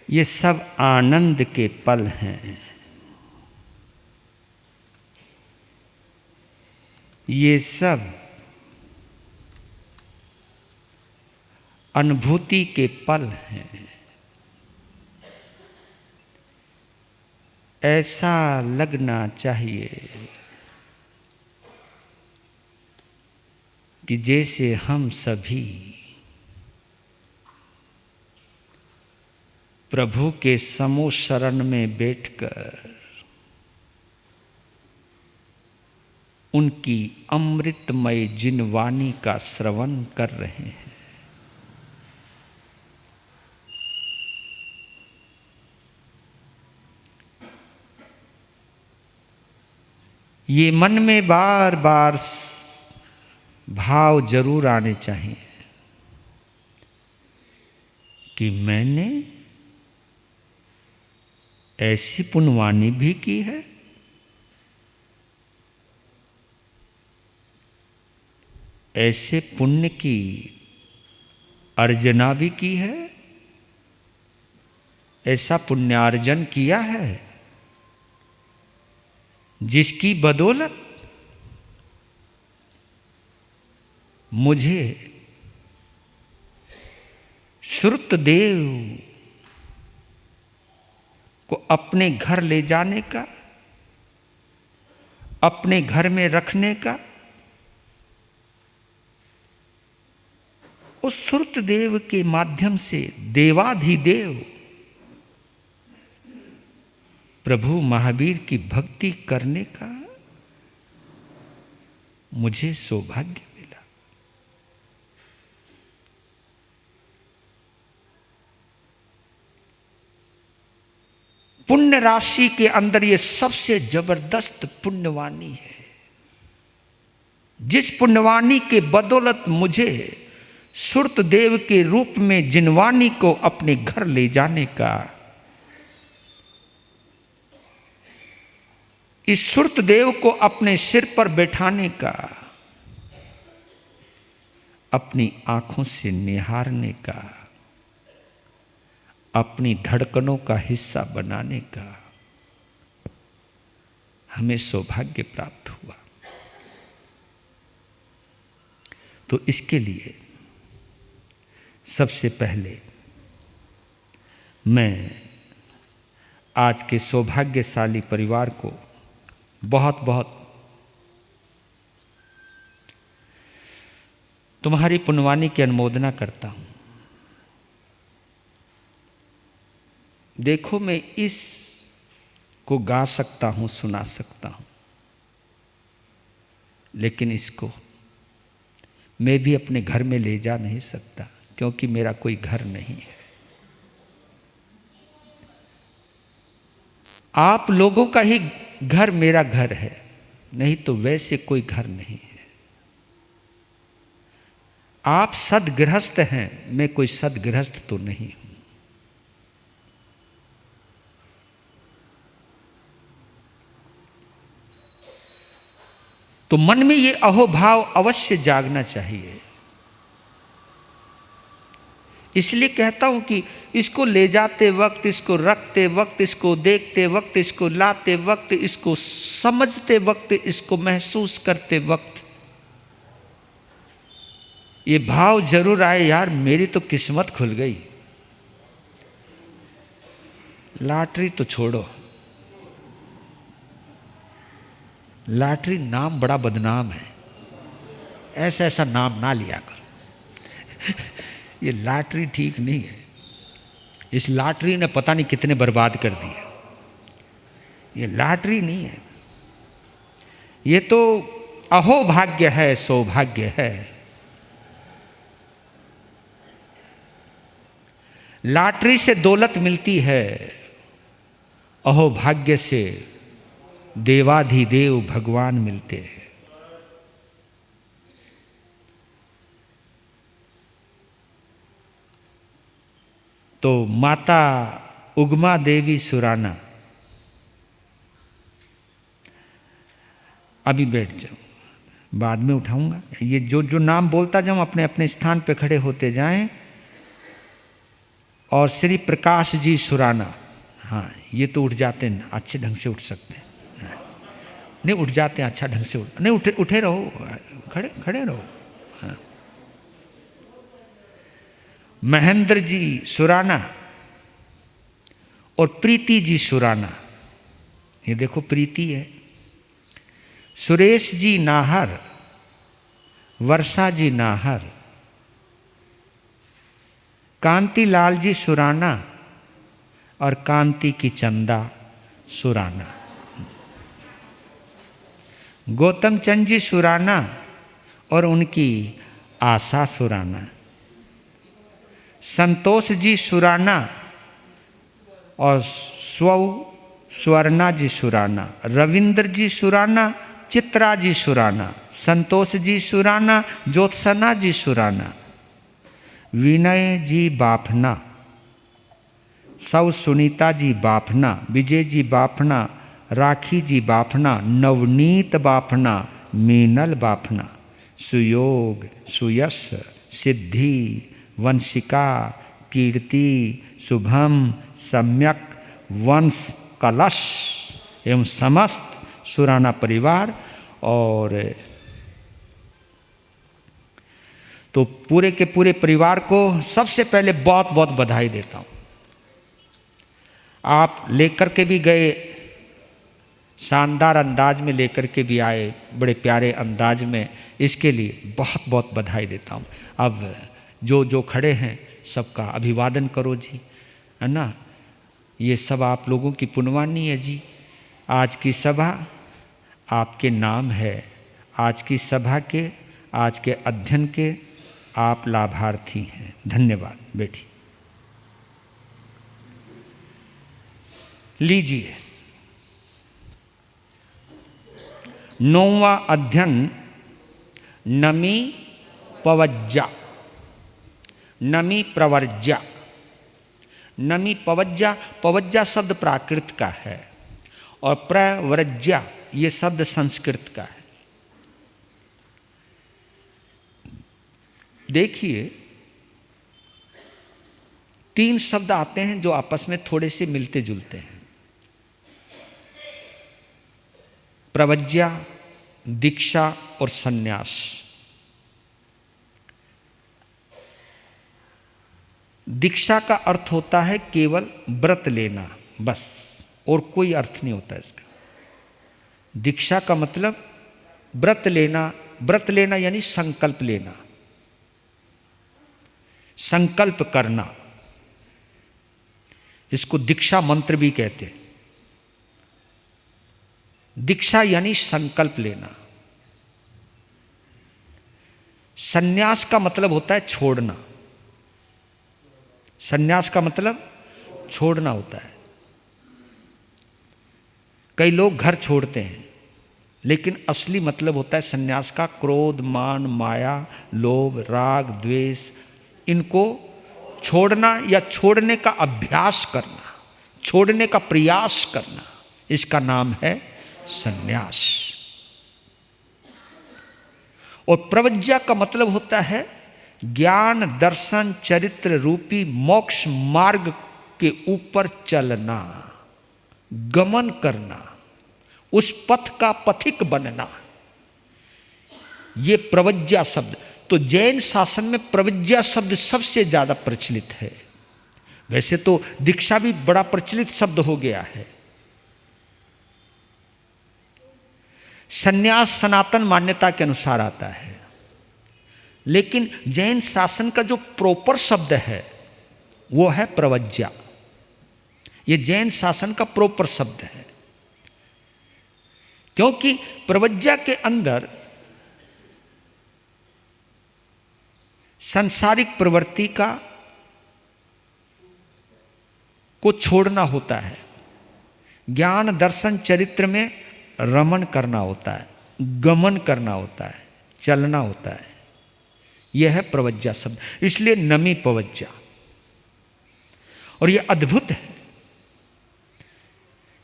ये सब आनंद के पल हैं। ये सब अनुभूति के पल हैं। ऐसा लगना चाहिए कि जैसे हम सभी प्रभु के समो शरण में बैठकर उनकी अमृतमय जिनवाणी का श्रवण कर रहे हैं। ये मन में बार बार भाव जरूर आने चाहिए कि मैंने ऐसी पुण्यवाणी भी की है, ऐसे पुण्य की अर्जना भी की है, ऐसा पुण्यार्जन किया है जिसकी बदौलत मुझे श्रुतदेव को अपने घर ले जाने का, अपने घर में रखने का, उस श्रुतदेव के माध्यम से देवाधिदेव प्रभु महावीर की भक्ति करने का मुझे सौभाग्य मिला। पुण्य राशि के अंदर ये सबसे जबरदस्त पुण्यवाणी है, जिस पुण्यवाणी के बदौलत मुझे श्रुतदेव के रूप में जिनवाणी को अपने घर ले जाने का, इस श्रुतदेव को अपने सिर पर बैठाने का, अपनी आंखों से निहारने का, अपनी धड़कनों का हिस्सा बनाने का हमें सौभाग्य प्राप्त हुआ। तो इसके लिए सबसे पहले मैं आज के सौभाग्यशाली परिवार को बहुत बहुत तुम्हारी पुण्यवाणी की अनुमोदना करता हूं। देखो, मैं इस को गा सकता हूं, सुना सकता हूं, लेकिन इसको मैं भी अपने घर में ले जा नहीं सकता, क्योंकि मेरा कोई घर नहीं है। आप लोगों का ही घर मेरा घर है, नहीं तो वैसे कोई घर नहीं है। आप सदगृहस्थ हैं, मैं कोई सदगृहस्थ तो नहीं हूं। तो मन में ये अहोभाव अवश्य जागना चाहिए। इसलिए कहता हूं कि इसको ले जाते वक्त, इसको रखते वक्त, इसको देखते वक्त, इसको लाते वक्त, इसको समझते वक्त, इसको महसूस करते वक्त ये भाव जरूर आए, यार मेरी तो किस्मत खुल गई। लॉटरी तो छोड़ो, लॉटरी नाम बड़ा बदनाम है, ऐसा ऐसा नाम ना लिया करो। ये लॉटरी ठीक नहीं है। इस लॉटरी ने पता नहीं कितने बर्बाद कर दिए। ये लॉटरी नहीं है, ये तो अहोभाग्य है, सौभाग्य है। लॉटरी से दौलत मिलती है, अहोभाग्य से देवाधिदेव भगवान मिलते हैं। तो माता उगमा देवी सुराना, अभी बैठ जाओ, बाद में उठाऊंगा। ये जो जो नाम बोलता जाऊं, अपने अपने स्थान पे खड़े होते जाएं और श्री प्रकाश जी सुराना, हाँ ये तो उठ जाते हैं, अच्छे ढंग से उठ सकते हैं। नहीं उठ जाते हैं, अच्छा ढंग से उठ, नहीं उठे उठे रहो, खड़े खड़े रहो। हाँ। महेंद्र जी सुराना और प्रीति जी सुराना, ये देखो प्रीति है। सुरेश जी नाहर, वर्षा जी नाहर, कांतिलाल जी सुराना और कांति की चंदा सुराना। गौतम चंद जी सुराना और उनकी आशा सुराना। संतोष जी सुराना और स्वर्णा जी सुराना। रविंद्र जी सुराना, चित्रा जी सुराना, संतोष जी सुराना, ज्योत्सना जी सुराना। विनय जी बाफना, सौ सुनीता जी बाफना, विजय जी बाफना, राखी जी बाफना, नवनीत बाफना, मीनल बाफना, सुयोग, सुयश, सिद्धि, वंशिका, कीर्ति, शुभम, सम्यक, वंश, कलश एवं समस्त सुराना परिवार। और तो पूरे के पूरे परिवार को सबसे पहले बहुत बहुत बधाई देता हूँ। आप लेकर के भी गए, शानदार अंदाज में लेकर के भी आए, बड़े प्यारे अंदाज में, इसके लिए बहुत बहुत बधाई देता हूँ। अब जो जो खड़े हैं सबका अभिवादन करो जी, है ना। ये सब आप लोगों की पुण्यवानी है जी। आज की सभा आपके नाम है, आज की सभा के, आज के अध्ययन के आप लाभार्थी हैं। धन्यवाद बेटी। लीजिए 9वां अध्ययन नमी पवज्जा, नमी प्रवर्ज्या। नमी पवज्जा, पवज्जा शब्द प्राकृत का है और प्रवर्ज्या ये शब्द संस्कृत का है। देखिए 3 शब्द आते हैं जो आपस में थोड़े से मिलते जुलते हैं। प्रवज्या, दीक्षा और सन्यास। दीक्षा का अर्थ होता है केवल व्रत लेना, बस, और कोई अर्थ नहीं होता इसका। दीक्षा का मतलब व्रत लेना, व्रत लेना यानी संकल्प लेना, संकल्प करना। इसको दीक्षा मंत्र भी कहते हैं। दीक्षा यानी संकल्प लेना। सन्यास का मतलब होता है छोड़ना। सन्यास का मतलब छोड़ना होता है। कई लोग घर छोड़ते हैं, लेकिन असली मतलब होता है सन्यास का क्रोध, मान, माया, लोभ, राग, द्वेष, इनको छोड़ना या छोड़ने का अभ्यास करना, छोड़ने का प्रयास करना, इसका नाम है सन्यास। और प्रवज्जा का मतलब होता है ज्ञान, दर्शन, चरित्र रूपी मोक्ष मार्ग के ऊपर चलना, गमन करना, उस पथ का पथिक बनना, ये प्रवज्जा शब्द। तो जैन शासन में प्रवज्जा शब्द सबसे ज्यादा प्रचलित है। वैसे तो दीक्षा भी बड़ा प्रचलित शब्द हो गया है। सन्यास सनातन मान्यता के अनुसार आता है, लेकिन जैन शासन का जो प्रॉपर शब्द है वो है प्रवज्जा। ये जैन शासन का प्रॉपर शब्द है, क्योंकि प्रवज्जा के अंदर सांसारिक प्रवृत्ति को छोड़ना होता है, ज्ञान, दर्शन, चरित्र में रमण करना होता है, गमन करना होता है, चलना होता है। यह है प्रवज्जा शब्द, इसलिए नमी पवज्जा। और यह अद्भुत है।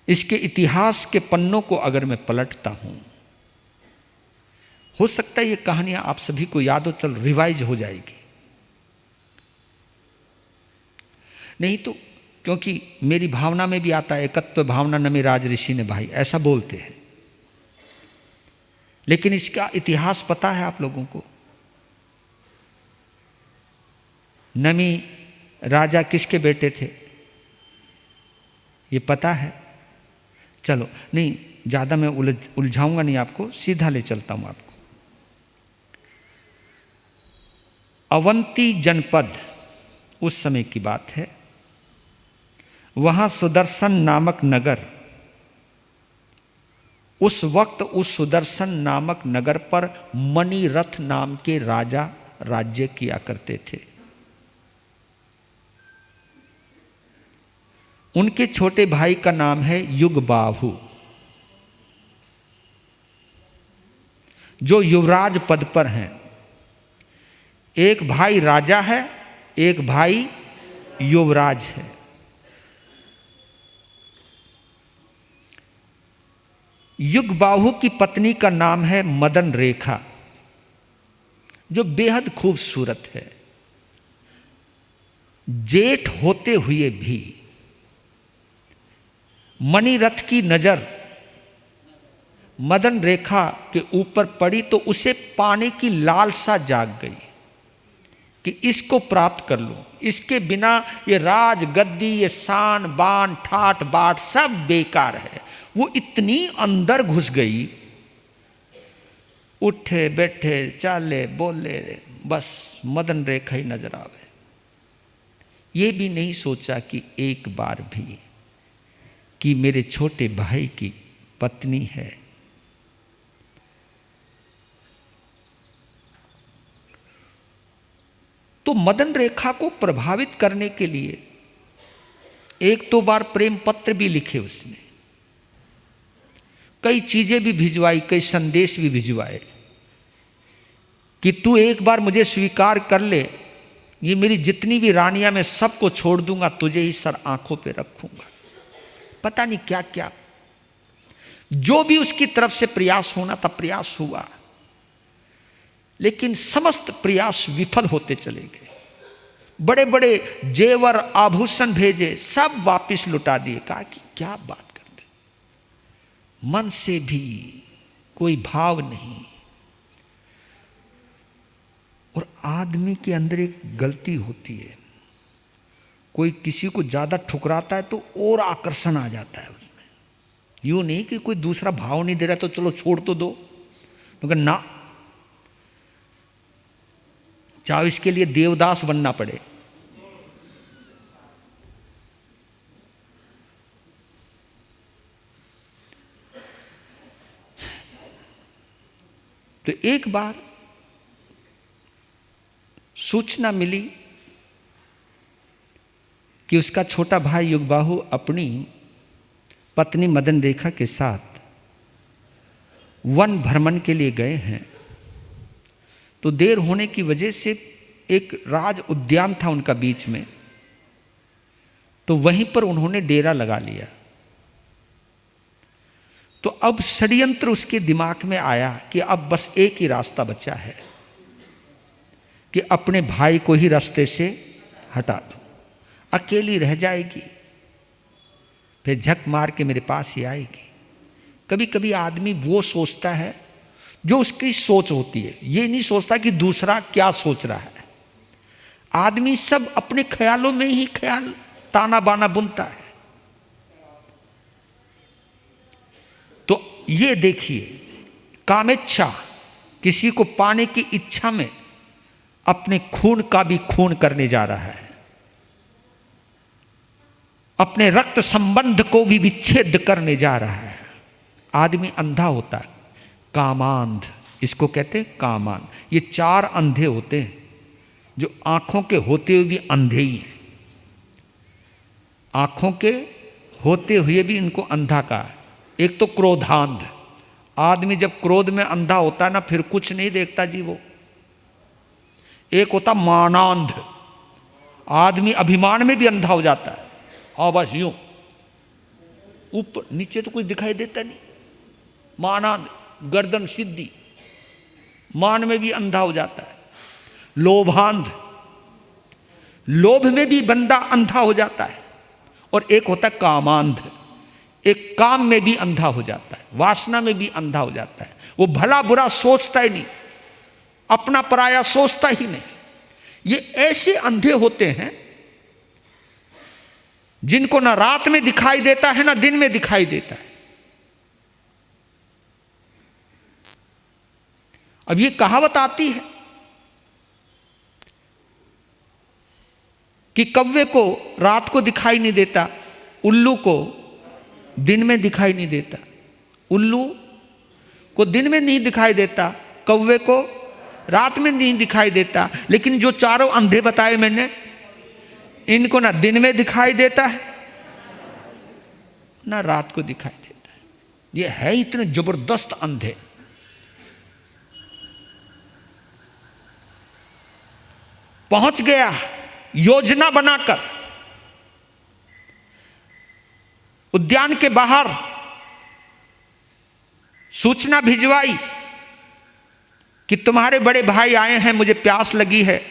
इसके इतिहास के पन्नों को अगर मैं पलटता हूं, हो सकता है ये कहानियां आप सभी को याद हो, चल रिवाइज हो जाएगी। नहीं तो, क्योंकि मेरी भावना में भी आता है एकत्व भावना नमी राज ऋषि ने भाई, ऐसा बोलते हैं। लेकिन इसका इतिहास पता है आप लोगों को? नमी राजा किसके बेटे थे ये पता है? चलो नहीं, ज़्यादा मैं उलझाऊंगा नहीं आपको, सीधा ले चलता हूं आपको। अवंती जनपद उस समय की बात है, वहां सुदर्शन नामक नगर, उस वक्त उस सुदर्शन नामक नगर पर मणिरथ नाम के राजा राज्य किया करते थे। उनके छोटे भाई का नाम है युगबाहु, जो युवराज पद पर हैं। एक भाई राजा है, एक भाई युवराज है। युगबाहु की पत्नी का नाम है मदन रेखा, जो बेहद खूबसूरत है। जेठ होते हुए भी मणिरथ की नजर मदन रेखा के ऊपर पड़ी तो उसे पाने की लालसा जाग गई कि इसको प्राप्त कर लो, इसके बिना ये राज गद्दी, ये शान बान ठाट बाट सब बेकार है। वो इतनी अंदर घुस गई, उठे बैठे चाले बोले बस मदन रेखा ही नजर आवे। ये भी नहीं सोचा कि एक बार भी कि मेरे छोटे भाई की पत्नी है। तो मदन रेखा को प्रभावित करने के लिए एक दो बार प्रेम पत्र भी लिखे उसने, कई चीजें भी भिजवाई, कई संदेश भी भिजवाए कि तू एक बार मुझे स्वीकार कर ले, ये मेरी जितनी भी रानियां मैं सबको छोड़ दूंगा, तुझे ही सर आंखों पे रखूंगा। पता नहीं क्या क्या जो भी उसकी तरफ से प्रयास होना था प्रयास हुआ, लेकिन समस्त प्रयास विफल होते चले गए। बड़े बड़े जेवर आभूषण भेजे, सब वापस लुटा दिए। कहा कि क्या बात करते, मन से भी कोई भाव नहीं। और आदमी के अंदर एक गलती होती है, कोई किसी को ज्यादा ठुकराता है तो और आकर्षण आ जाता है उसमें। यूं नहीं कि कोई दूसरा भाव नहीं दे रहा तो चलो छोड़ तो दो, तो ना, चाहे इसके लिए देवदास बनना पड़े। तो एक बार सूचना मिली कि उसका छोटा भाई युगबाहु अपनी पत्नी मदन रेखा के साथ वन भ्रमण के लिए गए हैं। तो देर होने की वजह से एक राज उद्यान था उनका बीच में, तो वहीं पर उन्होंने डेरा लगा लिया। तो अब षड्यंत्र उसके दिमाग में आया कि अब बस एक ही रास्ता बचा है कि अपने भाई को ही रास्ते से हटा दो, अकेली रह जाएगी, फिर झक मार के मेरे पास ही आएगी। कभी कभी आदमी वो सोचता है जो उसकी सोच होती है, ये नहीं सोचता कि दूसरा क्या सोच रहा है। आदमी सब अपने ख्यालों में ही ख्याल ताना बाना बुनता है। तो ये देखिए, कामेच्छा, किसी को पाने की इच्छा में अपने खून का भी खून करने जा रहा है, अपने रक्त संबंध को भी विच्छेद करने जा रहा है। आदमी अंधा होता है, कामांध, इसको कहते हैं कामान। ये चार अंधे होते हैं जो आंखों के होते हुए भी अंधे ही हैं। आंखों के होते हुए भी इनको अंधा कहा है। एक तो क्रोधांध, आदमी जब क्रोध में अंधा होता है ना, फिर कुछ नहीं देखता जी वो। एक होता मानांध, आदमी अभिमान में भी अंधा हो जाता है, और बस यूं ऊपर नीचे तो कुछ दिखाई देता नहीं। मानांध, गर्दन सिद्धि, मान में भी अंधा हो जाता है। लोभांध, लोभ में भी बंदा अंधा हो जाता है, और एक होता है कामांध, एक काम में भी अंधा हो जाता है, वासना में भी अंधा हो जाता है। वो भला बुरा सोचता ही नहीं, अपना पराया सोचता ही नहीं। ये ऐसे अंधे होते हैं जिनको ना रात में दिखाई देता है ना दिन में दिखाई देता है। अब ये कहावत आती है कि कौवे को रात को दिखाई नहीं देता, उल्लू को दिन में दिखाई नहीं देता। उल्लू को दिन में नहीं दिखाई देता, कौवे को रात में नहीं दिखाई देता। लेकिन जो चारों अंधे बताए मैंने, इनको ना दिन में दिखाई देता है ना रात को दिखाई देता है। ये है इतने जबरदस्त अंधे। पहुंच गया योजना बनाकर उद्यान के बाहर, सूचना भिजवाई कि तुम्हारे बड़े भाई आए हैं, मुझे प्यास लगी है,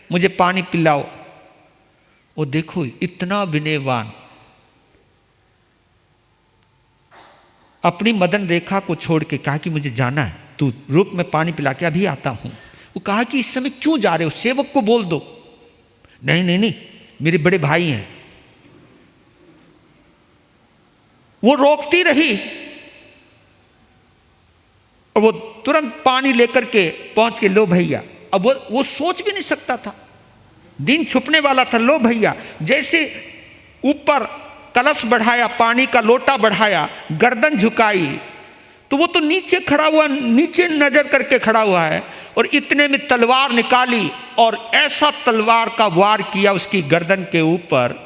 मुझे पानी पिलाओ। वो देखो इतना विनयवान, अपनी मदन रेखा को छोड़ के कहा कि मुझे जाना है, तू रुक, मैं पानी पिला के अभी आता हूं। वो कहा कि इस समय क्यों जा रहे हो, सेवक को बोल दो। नहीं नहीं नहीं, मेरे बड़े भाई हैं। वो रोकती रही और वो तुरंत पानी लेकर के पहुंच के, लो भैया। अब वो सोच भी नहीं सकता था, दिन छुपने वाला था। लो भैया, जैसे ऊपर कलश बढ़ाया, पानी का लोटा बढ़ाया, गर्दन झुकाई, तो वो तो नीचे खड़ा हुआ, नीचे नजर करके खड़ा हुआ है, और इतने में तलवार निकाली और ऐसा तलवार का वार किया उसकी गर्दन के ऊपर,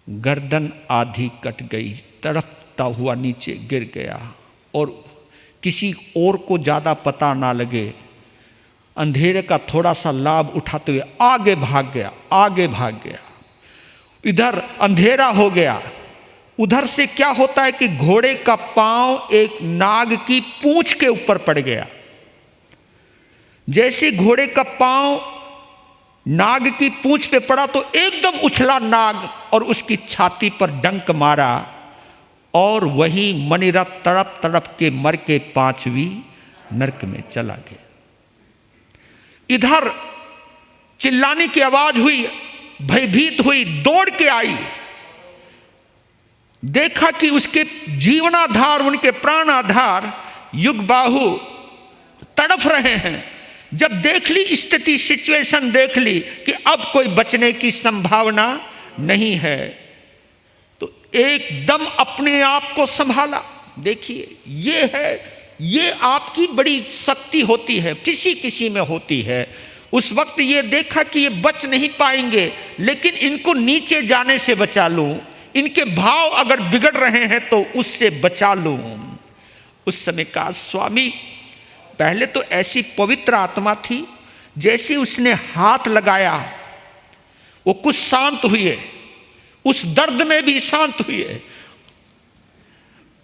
गर्दन आधी कट गई, तड़पता हुआ नीचे गिर गया। और किसी और को ज्यादा पता ना लगे, अंधेरे का थोड़ा सा लाभ उठाते हुए आगे भाग गया, आगे भाग गया। इधर अंधेरा हो गया, उधर से क्या होता है कि घोड़े का पांव एक नाग की पूंछ के ऊपर पड़ गया। जैसे घोड़े का पांव नाग की पूंछ पे पड़ा तो एकदम उछला नाग और उसकी छाती पर डंक मारा, और वही मणिरथ तड़प तड़प के मर के 5वीं नरक में चला गया। इधर चिल्लाने की आवाज हुई, भयभीत हुई, दौड़ के आई, देखा कि उसके जीवनाधार, उनके प्राण आधार युगबाहु तड़फ रहे हैं। जब देख ली स्थिति, सिचुएशन देख ली कि अब कोई बचने की संभावना नहीं है, तो एकदम अपने आप को संभाला। देखिए ये है, ये आपकी बड़ी शक्ति होती है, किसी किसी में होती है। उस वक्त ये देखा कि ये बच नहीं पाएंगे, लेकिन इनको नीचे जाने से बचा लूं, इनके भाव अगर बिगड़ रहे हैं तो उससे बचा लूं। उस समय कहा, स्वामी, पहले तो ऐसी पवित्र आत्मा थी, जैसे उसने हाथ लगाया वो कुछ शांत हुए, उस दर्द में भी शांत हुए,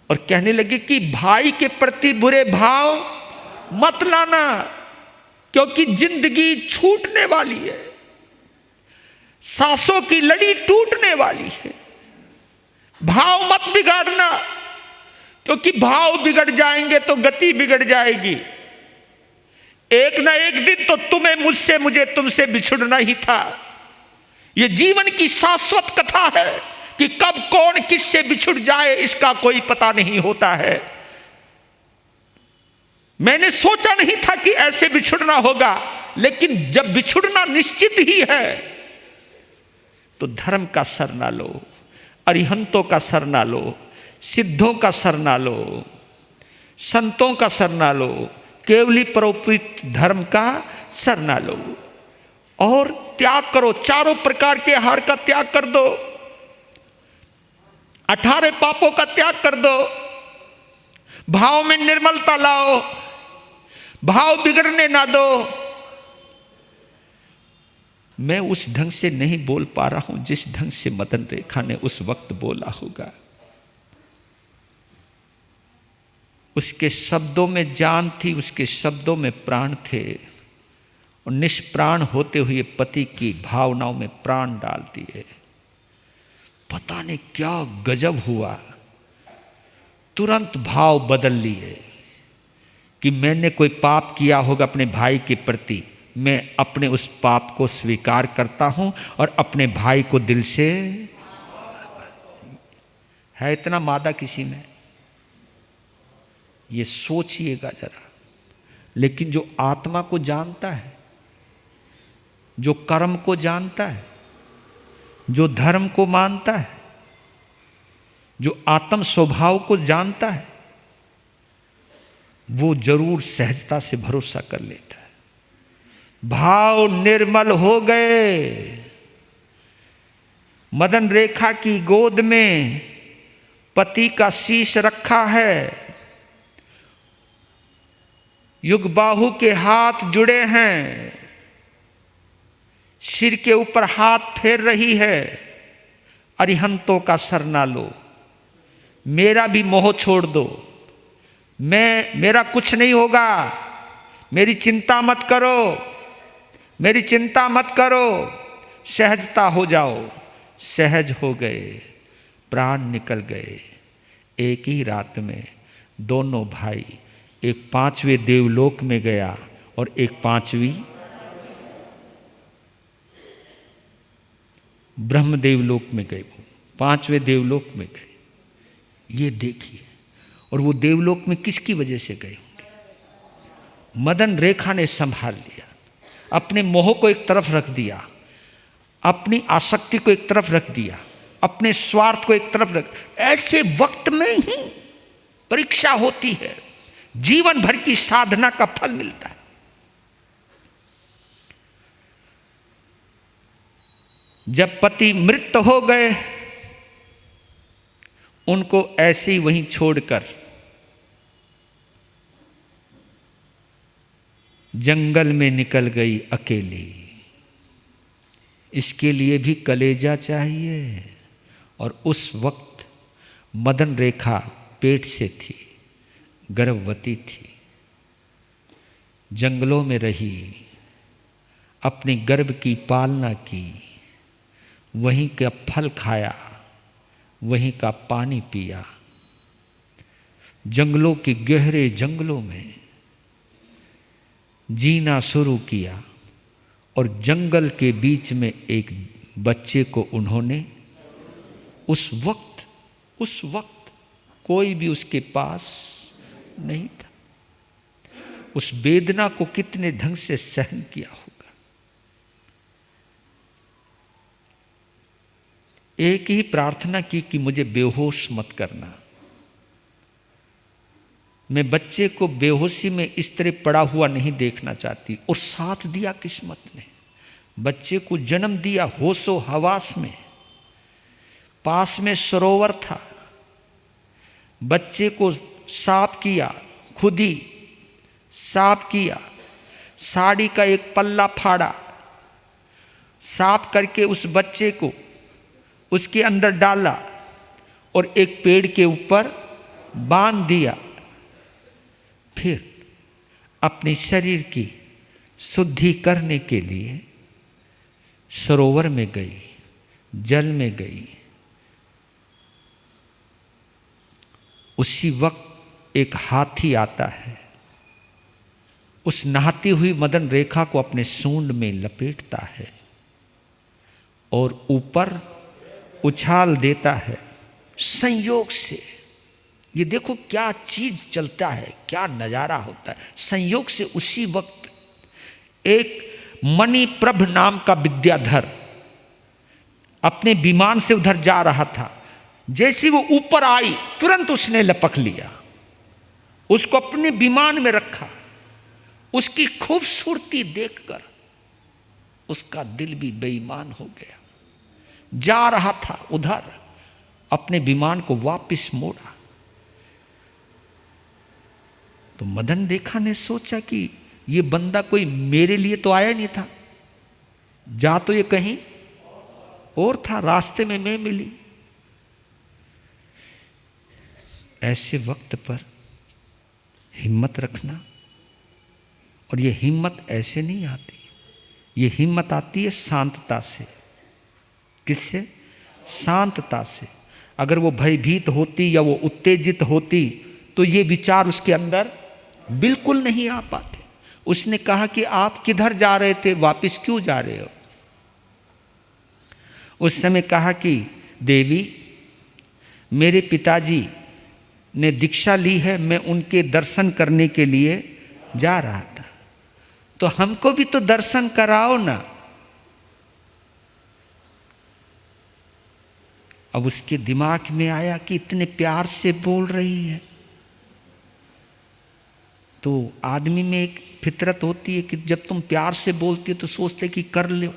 और कहने लगे कि भाई के प्रति बुरे भाव मत लाना, क्योंकि जिंदगी छूटने वाली है, सांसों की लड़ी टूटने वाली है। भाव मत बिगाड़ना, क्योंकि भाव बिगड़ जाएंगे तो गति बिगड़ जाएगी। एक ना एक दिन तो तुम्हें मुझसे, मुझे तुमसे बिछुड़ना ही था। यह जीवन की शाश्वत कथा है कि कब कौन किससे बिछुड़ जाए इसका कोई पता नहीं होता है। मैंने सोचा नहीं था कि ऐसे बिछुड़ना होगा, लेकिन जब बिछुड़ना निश्चित ही है तो धर्म का सर ना लो, अरिहंतों का सर ना लो, सिद्धों का सर ना लो, संतों का सर ना लो, केवली परोपृत धर्म का सर ना लो, और त्याग करो। चारों प्रकार के आहार का त्याग कर दो, 18 पापों का त्याग कर दो, भाव में निर्मलता लाओ, भाव बिगड़ने ना दो। मैं उस ढंग से नहीं बोल पा रहा हूं जिस ढंग से मदन रेखा ने उस वक्त बोला होगा। उसके शब्दों में जान थी, उसके शब्दों में प्राण थे, और निष्प्राण होते हुए पति की भावनाओं में प्राण डाल दिए। पता नहीं क्या गजब हुआ, तुरंत भाव बदल लिए कि मैंने कोई पाप किया होगा अपने भाई के प्रति, मैं अपने उस पाप को स्वीकार करता हूं और अपने भाई को दिल से, है इतना मादा किसी में? ये सोचिएगा जरा। लेकिन जो आत्मा को जानता है, जो कर्म को जानता है, जो धर्म को मानता है, जो आत्म स्वभाव को जानता है, वो जरूर सहजता से भरोसा कर लेता है। भाव निर्मल हो गए। मदन रेखा की गोद में पति का शीश रखा है, युगबाहु के हाथ जुड़े हैं, सिर के ऊपर हाथ फेर रही है, अरिहंतों का सर ना लो, मेरा भी मोह छोड़ दो, मेरा कुछ नहीं होगा, मेरी चिंता मत करो, मेरी चिंता मत करो, सहजता हो जाओ। सहज हो गए, प्राण निकल गए। एक ही रात में दोनों भाई, एक 5वें देवलोक में गया और एक 5वीं ब्रह्म देवलोक में गए। वो 5वें देवलोक में गए। ये देखिए, और वो देवलोक में किसकी वजह से गए होंगे? मदन रेखा ने संभाल लिया, अपने मोह को एक तरफ रख दिया, अपनी आसक्ति को एक तरफ रख दिया, अपने स्वार्थ को एक तरफ रख। ऐसे वक्त में ही परीक्षा होती है, जीवन भर की साधना का फल मिलता है। जब पति मृत हो गए, उनको ऐसे ही वहीं छोड़कर जंगल में निकल गई अकेली। इसके लिए भी कलेजा चाहिए। और उस वक्त मदन रेखा पेट से थी, गर्भवती थी, जंगलों में रही, अपने गर्भ की पालना की, वहीं का फल खाया, वहीं का पानी पिया। जंगलों के गहरे जंगलों में जीना शुरू किया और जंगल के बीच में एक बच्चे को उन्होंने उस वक्त कोई भी उसके पास नहीं था। उस वेदना को कितने ढंग से सहन किया होगा। एक ही प्रार्थना की कि मुझे बेहोश मत करना। मैं बच्चे को बेहोशी में इस तरह पड़ा हुआ नहीं देखना चाहती। और साथ दिया किस्मत ने, बच्चे को जन्म दिया होशो हवास में। पास में सरोवर था, बच्चे को साफ किया, खुद ही साफ किया, साड़ी का एक पल्ला फाड़ा, साफ करके उस बच्चे को उसके अंदर डाला और एक पेड़ के ऊपर बांध दिया। फिर अपने शरीर की शुद्धि करने के लिए सरोवर में गई, जल में गई। उसी वक्त एक हाथी आता है, उस नहाती हुई मदन रेखा को अपने सूंड में लपेटता है और ऊपर उछाल देता है। संयोग से, ये देखो क्या चीज चलता है, क्या नजारा होता है। संयोग से उसी वक्त एक मणिप्रभ नाम का विद्याधर अपने विमान से उधर जा रहा था। जैसे वो ऊपर आई, तुरंत उसने लपक लिया, उसको अपने विमान में रखा। उसकी खूबसूरती देखकर उसका दिल भी बेईमान हो गया। जा रहा था उधर, अपने विमान को वापस मोड़ा तो मदन रेखा ने सोचा कि ये बंदा कोई मेरे लिए तो आया नहीं था, जा तो ये कहीं और था, रास्ते में मैं मिली। ऐसे वक्त पर हिम्मत रखना, और ये हिम्मत ऐसे नहीं आती। ये हिम्मत आती है शांतता से। किससे? शांतता से। अगर वो भयभीत होती या वो उत्तेजित होती तो ये विचार उसके अंदर बिल्कुल नहीं आ पाते। उसने कहा कि आप किधर जा रहे थे, वापस क्यों जा रहे हो? उस समय कहा कि देवी, मेरे पिताजी ने दीक्षा ली है, मैं उनके दर्शन करने के लिए जा रहा था, तो हमको भी तो दर्शन कराओ ना। अब उसके दिमाग में आया कि इतने प्यार से बोल रही है, तो आदमी में एक फितरत होती है कि जब तुम प्यार से बोलती हो तो सोचते कि कर लो,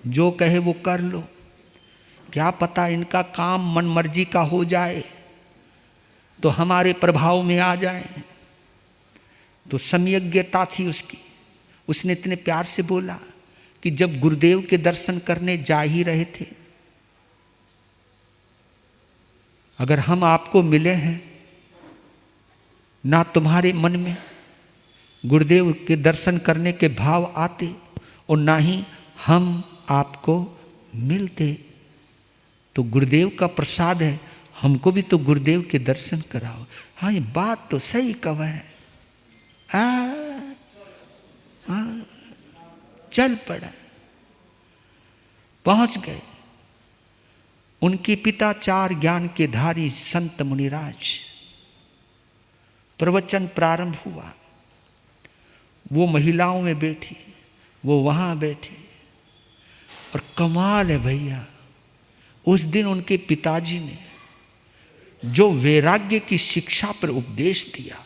जो कहे वो कर लो, क्या पता इनका काम मन मर्जी का हो जाए तो हमारे प्रभाव में आ जाए। तो सम्यज्ञता थी उसकी। उसने इतने प्यार से बोला कि जब गुरुदेव के दर्शन करने जा ही रहे थे, अगर हम आपको मिले हैं, ना तुम्हारे मन में गुरुदेव के दर्शन करने के भाव आते और ना ही हम आपको मिलते, तो गुरुदेव का प्रसाद है, हमको भी तो गुरुदेव के दर्शन कराओ। हाँ, ये बात तो सही कहा है। चल पड़ा, पहुंच गए। उनके पिता 4 ज्ञान के धारी संत मुनिराज। प्रवचन प्रारंभ हुआ। वो महिलाओं में बैठी, वो वहां बैठी। और कमाल है भैया, उस दिन उनके पिताजी ने जो वैराग्य की शिक्षा पर उपदेश दिया,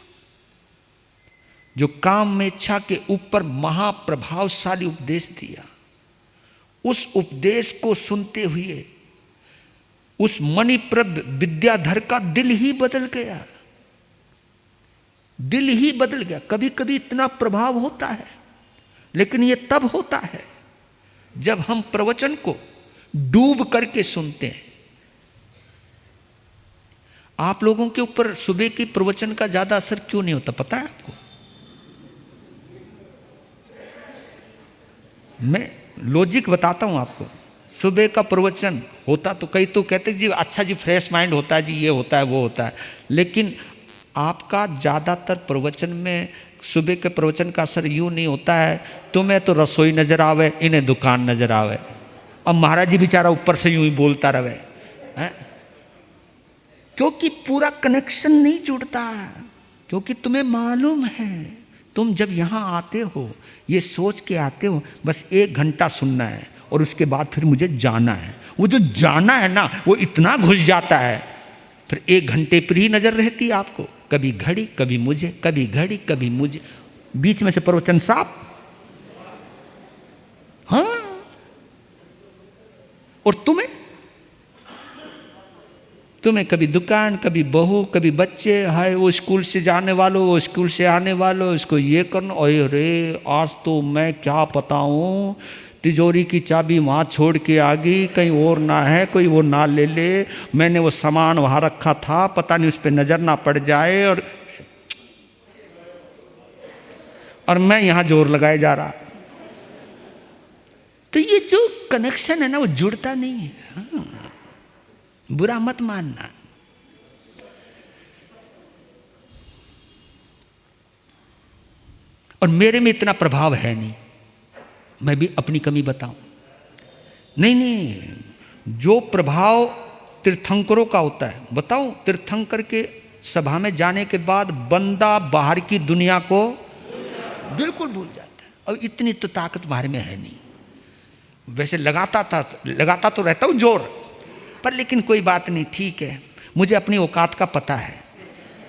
जो काम में इच्छा के ऊपर महाप्रभावशाली उपदेश दिया, उस उपदेश को सुनते हुए उस मणिप्रभ विद्याधर का दिल ही बदल गया। दिल ही बदल गया। कभी कभी इतना प्रभाव होता है, लेकिन यह तब होता है जब हम प्रवचन को डूब करके सुनते हैं। आप लोगों के ऊपर सुबह की प्रवचन का ज्यादा असर क्यों नहीं होता, पता है आपको? मैं लॉजिक बताता हूं आपको। सुबह का प्रवचन होता तो कई तो कहते जी अच्छा जी फ्रेश माइंड होता है जी, ये होता है वो होता है, लेकिन आपका ज़्यादातर प्रवचन में सुबह के प्रवचन का असर यूँ नहीं होता है, तुम्हें तो रसोई नज़र आवे, इन्हें दुकान नज़र आवे, अब महाराज जी बेचारा ऊपर से यूँ ही बोलता रहे हैं, क्योंकि पूरा कनेक्शन नहीं जुड़ता। क्योंकि तुम्हें मालूम है, तुम जब यहाँ आते हो ये सोच के आते हो बस 1 घंटा सुनना है और उसके बाद फिर मुझे जाना है। वो जो जाना है ना, वो इतना घुस जाता है, फिर 1 घंटे पर ही नजर रहती है आपको, कभी घड़ी कभी मुझे, कभी घड़ी कभी मुझे, बीच में से प्रवचन साफ। हाँ, और तुम्हें कभी दुकान, कभी बहू, कभी बच्चे, हाय वो स्कूल से जाने वालों, वो स्कूल से आने वालों, इसको ये करना, अरे आज तो मैं क्या बताऊं, तिजोरी की चाबी वहाँ छोड़ के आ गई, कहीं और ना है, कोई वो ना ले ले, मैंने वो सामान वहाँ रखा था, पता नहीं उस पर नज़र ना पड़ जाए, और मैं यहाँ जोर लगाए जा रहा। तो ये जो कनेक्शन है ना, वो जुड़ता नहीं है। हाँ, बुरा मत मानना। और मेरे में इतना प्रभाव है नहीं, मैं भी अपनी कमी बताऊं। नहीं, जो प्रभाव तीर्थंकरों का होता है, बताऊं, तीर्थंकर के सभा में जाने के बाद बंदा बाहर की दुनिया को बिल्कुल भूल जाता है। और इतनी तो ताकत बाहर में है नहीं। वैसे लगाता तो रहता हूं जोर, पर लेकिन कोई बात नहीं, ठीक है, मुझे अपनी औकात का पता है।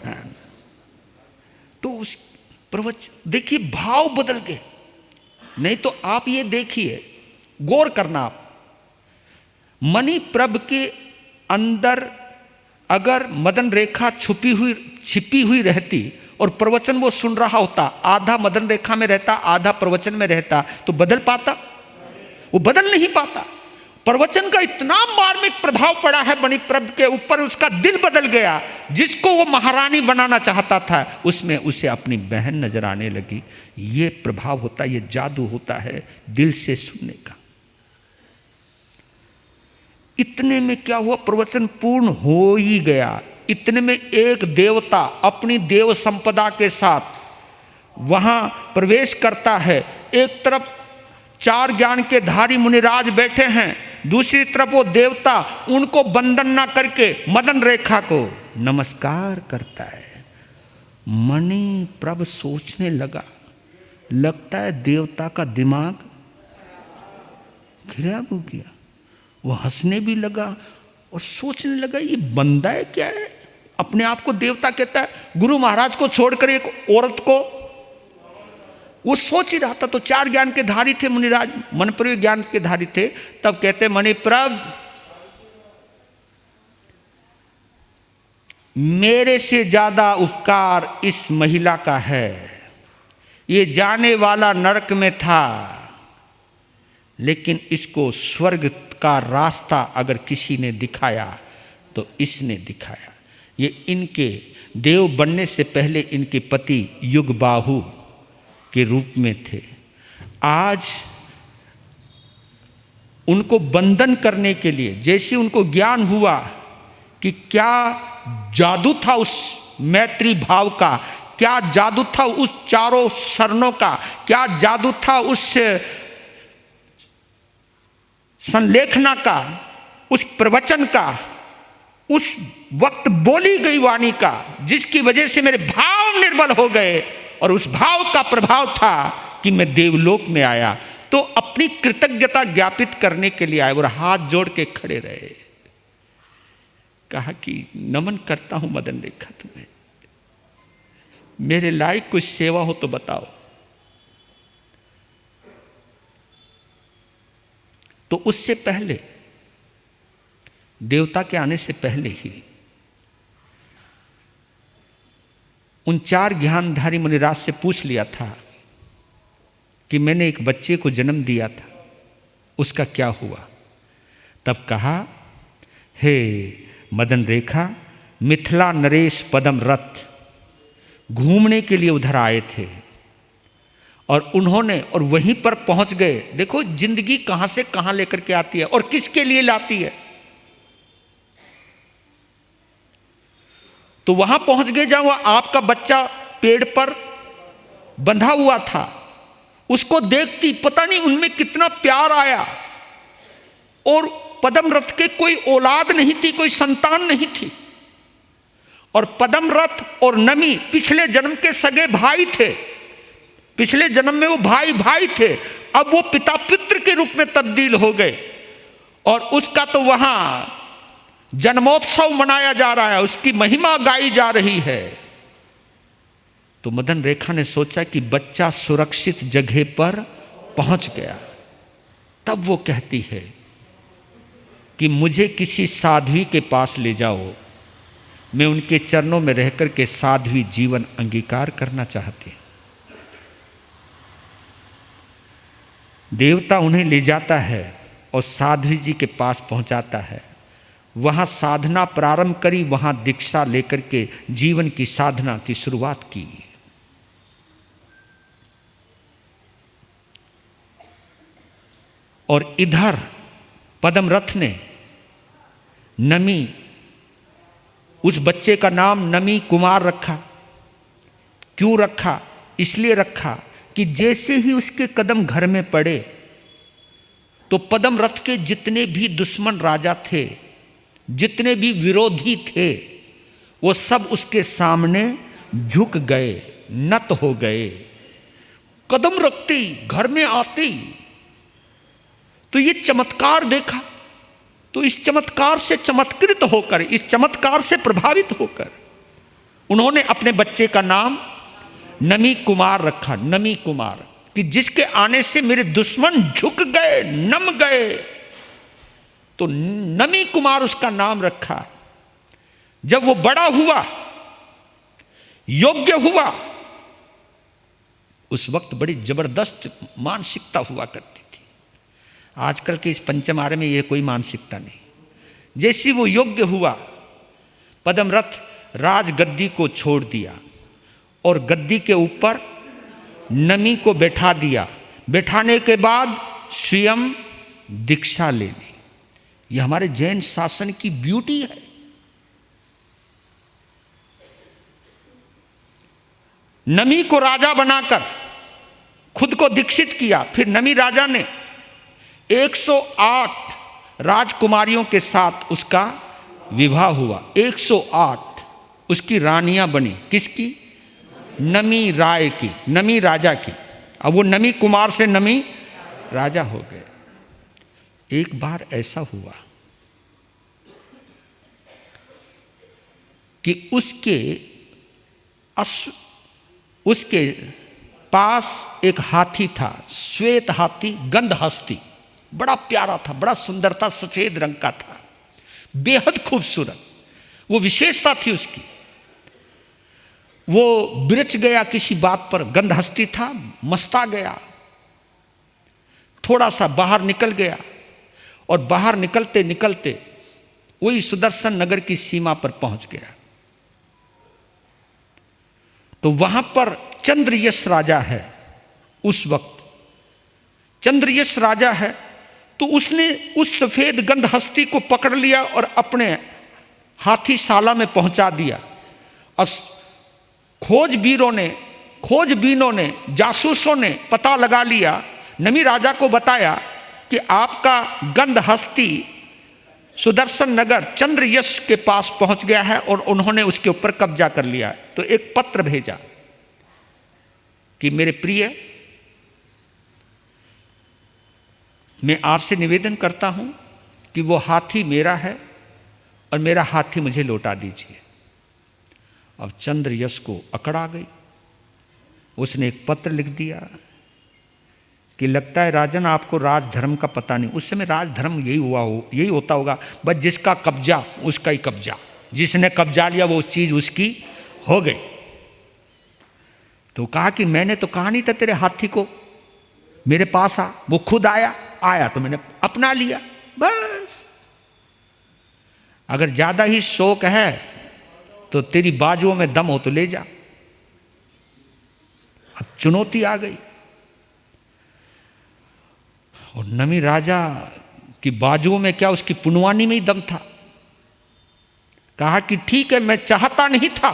हाँ। तो उस प्रवचन देखिए, भाव बदल गए। नहीं तो आप ये देखिए, गौर करना आप, मणिप्रभ के अंदर अगर मदन रेखा छिपी हुई रहती और प्रवचन वो सुन रहा होता, आधा मदन रेखा में रहता, आधा प्रवचन में रहता, तो बदल पाता? वो बदल नहीं पाता। प्रवचन का इतना मार्मिक प्रभाव पड़ा है मणिप्रद के ऊपर, उसका दिल बदल गया। जिसको वो महारानी बनाना चाहता था उसमें उसे अपनी बहन नजर आने लगी। ये प्रभाव होता है, ये जादू होता है दिल से सुनने का। इतने में क्या हुआ, प्रवचन पूर्ण हो ही गया। इतने में एक देवता अपनी देव संपदा के साथ वहां प्रवेश करता है। एक तरफ 4 ज्ञान के धारी मुनिराज बैठे हैं, दूसरी तरफ वो देवता उनको वंदन ना करके मदन रेखा को नमस्कार करता है। मणिप्रभ सोचने लगा, लगता है देवता का दिमाग खराब हो गया। वो हंसने भी लगा और सोचने लगा ये बंदा है क्या है, अपने आप को देवता कहता है। गुरु महाराज को छोड़कर एक औरत को, वो सोच ही रहा था। तो 4 ज्ञान के धारी थे मुनिराज, मनप्रिय ज्ञान के धारी थे। तब कहते मणिप्रभ, मेरे से ज्यादा उपकार इस महिला का है। ये जाने वाला नरक में था, लेकिन इसको स्वर्ग का रास्ता अगर किसी ने दिखाया तो इसने दिखाया। ये इनके देव बनने से पहले इनके पति युगबाहु के रूप में थे। आज उनको बंधन करने के लिए, जैसे उनको ज्ञान हुआ कि क्या जादू था उस मैत्री भाव का, क्या जादू था उस चारों शरणों का, क्या जादू था उस संलेखना का, उस प्रवचन का, उस वक्त बोली गई वाणी का, जिसकी वजह से मेरे भाव निर्बल हो गए। और उस भाव का प्रभाव था कि मैं देवलोक में आया। तो अपनी कृतज्ञता ज्ञापित करने के लिए आए और हाथ जोड़ के खड़े रहे। कहा कि नमन करता हूं मदन रेखा, तुम्हें मेरे लायक कुछ सेवा हो तो बताओ। तो उससे पहले, देवता के आने से पहले ही उन 4 ज्ञानधारी मुनिराज से पूछ लिया था कि मैंने एक बच्चे को जन्म दिया था, उसका क्या हुआ। तब कहा, हे मदन रेखा, मिथिला नरेश पदम रथ घूमने के लिए उधर आए थे और उन्होंने और वहीं पर पहुंच गए। देखो जिंदगी कहां से कहां लेकर के आती है और किसके लिए लाती है। तो वहां पहुंच गए जहां आपका बच्चा पेड़ पर बंधा हुआ था। उसको देखती पता नहीं उनमें कितना प्यार आया। और पदम रथ के कोई औलाद नहीं थी, कोई संतान नहीं थी। और पदम रथ और नमी पिछले जन्म के सगे भाई थे। पिछले जन्म में वो भाई भाई थे, अब वो पिता पुत्र के रूप में तब्दील हो गए। और उसका तो वहां जन्मोत्सव मनाया जा रहा है, उसकी महिमा गाई जा रही है। तो मदन रेखा ने सोचा कि बच्चा सुरक्षित जगह पर पहुंच गया। तब वो कहती है कि मुझे किसी साध्वी के पास ले जाओ, मैं उनके चरणों में रहकर के साध्वी जीवन अंगीकार करना चाहती हूं। देवता उन्हें ले जाता है और साध्वी जी के पास पहुंचाता है। वहां साधना प्रारंभ करी, वहां दीक्षा लेकर के जीवन की साधना की शुरुआत की। और इधर पदम रथ ने नमी, उस बच्चे का नाम नमी कुमार रखा। क्यों रखा? इसलिए रखा कि जैसे ही उसके कदम घर में पड़े तो पदम रथ के जितने भी दुश्मन राजा थे, जितने भी विरोधी थे, वो सब उसके सामने झुक गए, नत हो गए। कदम रखते ही, घर में आते ही तो ये चमत्कार देखा। तो इस चमत्कार से चमत्कृत होकर, इस चमत्कार से प्रभावित होकर उन्होंने अपने बच्चे का नाम नमी कुमार रखा। नमी कुमार, कि जिसके आने से मेरे दुश्मन झुक गए, नम गए। तो नमी कुमार उसका नाम रखा। जब वो बड़ा हुआ, योग्य हुआ, उस वक्त बड़ी जबरदस्त मानसिकता हुआ करती थी। आजकल के इस पंचम आर्य में ये कोई मानसिकता नहीं। जैसी वो योग्य हुआ, पद्मरथ राज गद्दी को छोड़ दिया और गद्दी के ऊपर नमी को बैठा दिया। बैठाने के बाद स्वयं दीक्षा ले ली। ये हमारे जैन शासन की ब्यूटी है। नमी को राजा बनाकर खुद को दीक्षित किया। फिर नमी राजा ने 108 राजकुमारियों के साथ उसका विवाह हुआ। 108 उसकी रानियां बनी। किसकी? नमी राय की, नमी राजा की। अब वो नमी कुमार से नमी राजा हो गए। एक बार ऐसा हुआ कि उसके पास एक हाथी था, श्वेत हाथी, गंध हस्ती, बड़ा प्यारा था, बड़ा सुंदर था, सफेद रंग का था, बेहद खूबसूरत। वो विशेषता थी उसकी। वो बिरच गया किसी बात पर, गंध हस्ती था, मस्ता गया, थोड़ा सा बाहर निकल गया और बाहर निकलते निकलते वही सुदर्शन नगर की सीमा पर पहुंच गया। तो वहां पर चंद्रयश राजा है। उस वक्त चंद्रयश राजा है, तो उसने उस सफेद गंध हस्ती को पकड़ लिया और अपने हाथीशाला में पहुंचा दिया। और खोजबीनों ने, जासूसों ने पता लगा लिया, नमी राजा को बताया कि आपका गंध हस्ती सुदर्शन नगर चंद्रयश के पास पहुंच गया है और उन्होंने उसके ऊपर कब्जा कर लिया है। तो एक पत्र भेजा कि मेरे प्रिय, मैं आपसे निवेदन करता हूं कि वो हाथी मेरा है और मेरा हाथी मुझे लौटा दीजिए। अब चंद्रयश को अकड़ आ गई। उसने एक पत्र लिख दिया कि लगता है राजन आपको राजधर्म का पता नहीं। उस समय राजधर्म यही होता होगा, बस जिसका कब्जा उसका ही कब्जा, जिसने कब्जा लिया वो चीज उसकी हो गई। तो कहा कि मैंने तो कहा नहीं था तेरे हाथी को मेरे पास आ, वो खुद आया तो मैंने अपना लिया बस। अगर ज्यादा ही शौक है तो तेरी बाजुओं में दम हो तो ले जा। अब चुनौती आ गई और नमी राजा की बाजुओं में क्या, उसकी पुनवानी में ही दम था। कहा कि ठीक है, मैं चाहता नहीं था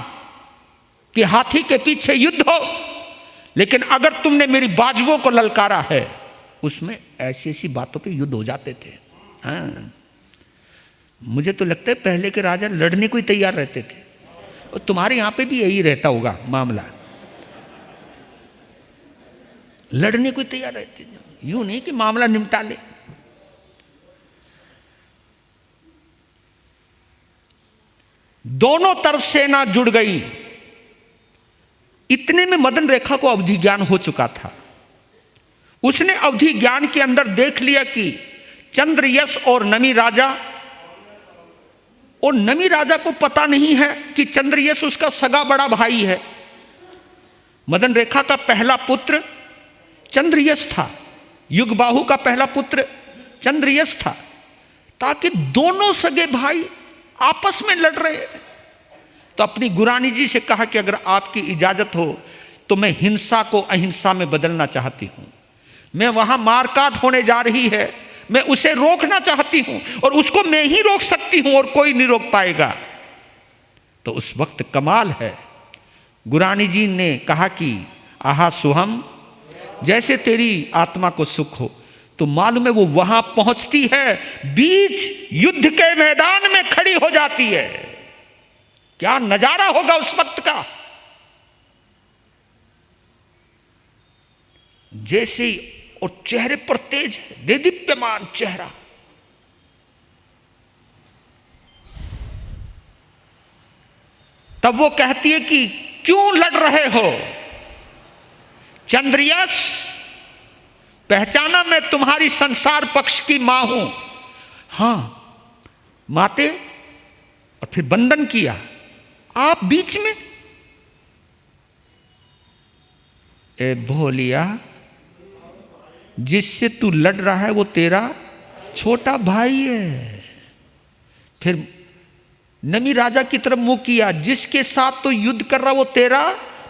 कि हाथी के पीछे युद्ध हो, लेकिन अगर तुमने मेरी बाजुओं को ललकारा है, उसमें ऐसी ऐसी बातों पे युद्ध हो जाते थे। हाँ, मुझे तो लगता है पहले के राजा लड़ने को ही तैयार रहते थे, और तुम्हारे यहां पे भी यही रहता होगा मामला, लड़ने को ही तैयार रहते थे, यूं नहीं कि मामला निपटा ले। दोनों तरफ सेना जुड़ गई। इतने में मदन रेखा को अवधि ज्ञान हो चुका था। उसने अवधि ज्ञान के अंदर देख लिया कि चंद्रयश और नमी राजा को पता नहीं है कि चंद्रयश उसका सगा बड़ा भाई है। मदन रेखा का पहला पुत्र चंद्रयश था, युगबाहु का पहला पुत्र चंद्रयश था, ताकि दोनों सगे भाई आपस में लड़ रहे हैं। तो अपनी गुरानी जी से कहा कि अगर आपकी इजाजत हो तो मैं हिंसा को अहिंसा में बदलना चाहती हूं। मैं वहां मारकाट होने जा रही है, मैं उसे रोकना चाहती हूं, और उसको मैं ही रोक सकती हूं और कोई नहीं रोक पाएगा। तो उस वक्त कमाल है, गुरानी जी ने कहा कि आहा सुहम, जैसे तेरी आत्मा को सुख हो। तो मालूम है वो वहां पहुंचती है, बीच युद्ध के मैदान में खड़ी हो जाती है। क्या नजारा होगा उस वक्त का। जैसे ही, और चेहरे पर तेज है, देदीप्यमान चेहरा। तब वो कहती है कि क्यों लड़ रहे हो चंद्रयश, पहचाना मैं तुम्हारी संसार पक्ष की मां हूं। हां माते, और फिर बंधन किया। आप बीच में, ए भोलिया, जिससे तू लड़ रहा है वो तेरा छोटा भाई है। फिर नमी राजा की तरफ मुंह किया, जिसके साथ तो युद्ध कर रहा वो तेरा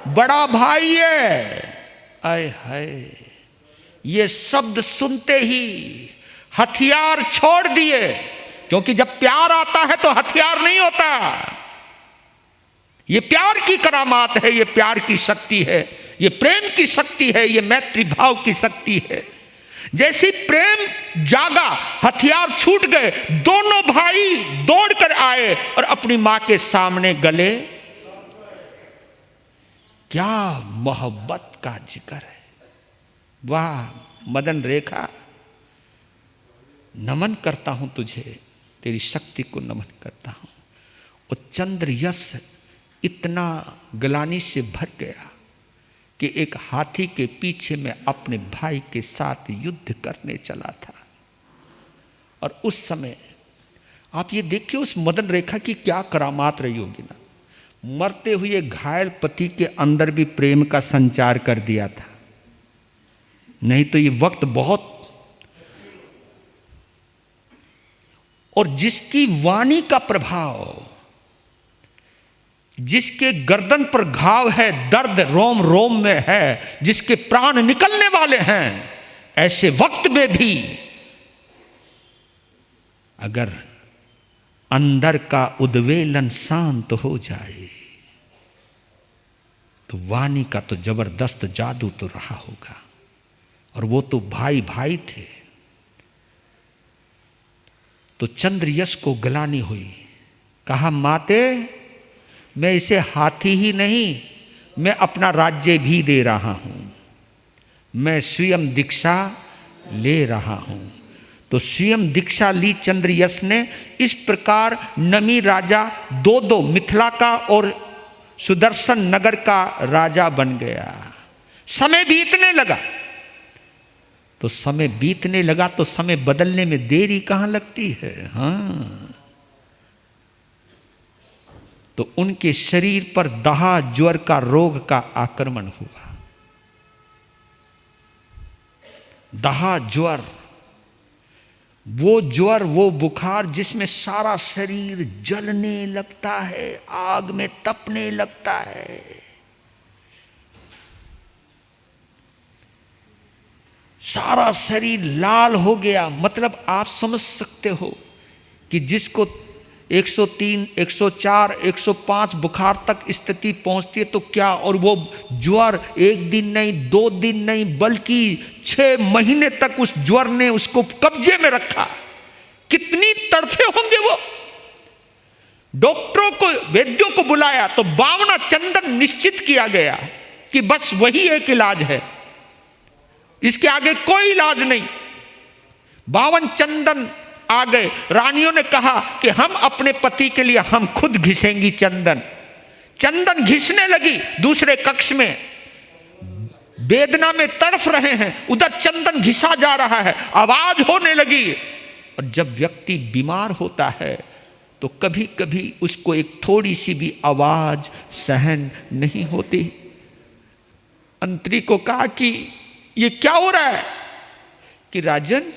बड़ा भाई है। आय हाय, ये शब्द सुनते ही हथियार छोड़ दिए, क्योंकि जब प्यार आता है तो हथियार नहीं होता। ये प्यार की करामात है, ये प्यार की शक्ति है, ये प्रेम की शक्ति है, ये मैत्री भाव की शक्ति है। जैसी प्रेम जागा, हथियार छूट गए, दोनों भाई दौड़कर आए और अपनी मां के सामने गले। क्या मोहब्बत का जिक्र है। वाह मदन रेखा, नमन करता हूं तुझे, तेरी शक्ति को नमन करता हूं। और चंद्र यश इतना ग्लानि से भर गया कि एक हाथी के पीछे मैं अपने भाई के साथ युद्ध करने चला था। और उस समय आप ये देखिए उस मदन रेखा की क्या करामात रही होगी ना। मरते हुए घायल पति के अंदर भी प्रेम का संचार कर दिया था, नहीं तो ये वक्त बहुत। और जिसकी वाणी का प्रभाव, जिसके गर्दन पर घाव है, दर्द रोम रोम में है, जिसके प्राण निकलने वाले हैं, ऐसे वक्त में भी अगर अंदर का उद्वेलन शांत हो जाए तो वाणी का तो जबरदस्त जादू तो रहा होगा। और वो तो भाई भाई थे। तो चंद्रयश को ग्लानि हुई, कहा माते मैं इसे हाथी ही नहीं, मैं अपना राज्य भी दे रहा हूं, मैं स्वयं दीक्षा ले रहा हूं। तो स्वयं दीक्षा ली चंद्रयश ने। इस प्रकार नमी राजा दो मिथिला का और सुदर्शन नगर का राजा बन गया। समय बीतने लगा, तो समय बीतने लगा तो समय बदलने में देरी कहां लगती है। हाँ, तो उनके शरीर पर दहा ज्वर का रोग का आक्रमण हुआ। दहा ज्वर, वो ज्वर, वो बुखार जिसमें सारा शरीर जलने लगता है, आग में तपने लगता है। सारा शरीर लाल हो गया। मतलब आप समझ सकते हो कि जिसको 103, 104, 105 बुखार तक स्थिति पहुंचती है तो क्या, और वो ज्वर एक दिन नहीं, 2 दिन नहीं, बल्कि 6 महीने तक उस ज्वर ने उसको कब्जे में रखा। कितनी तड़फे होंगे वो। डॉक्टरों को, वैद्यों को बुलाया तो 52 चंदन निश्चित किया गया कि बस वही एक इलाज है, इसके आगे कोई इलाज नहीं। 52 चंदन आ गए। रानियों ने कहा कि हम अपने पति के लिए हम खुद घिसेंगी चंदन। चंदन घिसने लगी। दूसरे कक्ष में वेदना में तड़फ रहे हैं, उधर चंदन घिसा जा रहा है, आवाज होने लगी। और जब व्यक्ति बीमार होता है तो कभी कभी उसको एक थोड़ी सी भी आवाज सहन नहीं होती। अंतरी को कहा कि ये क्या हो रहा है? कि राजन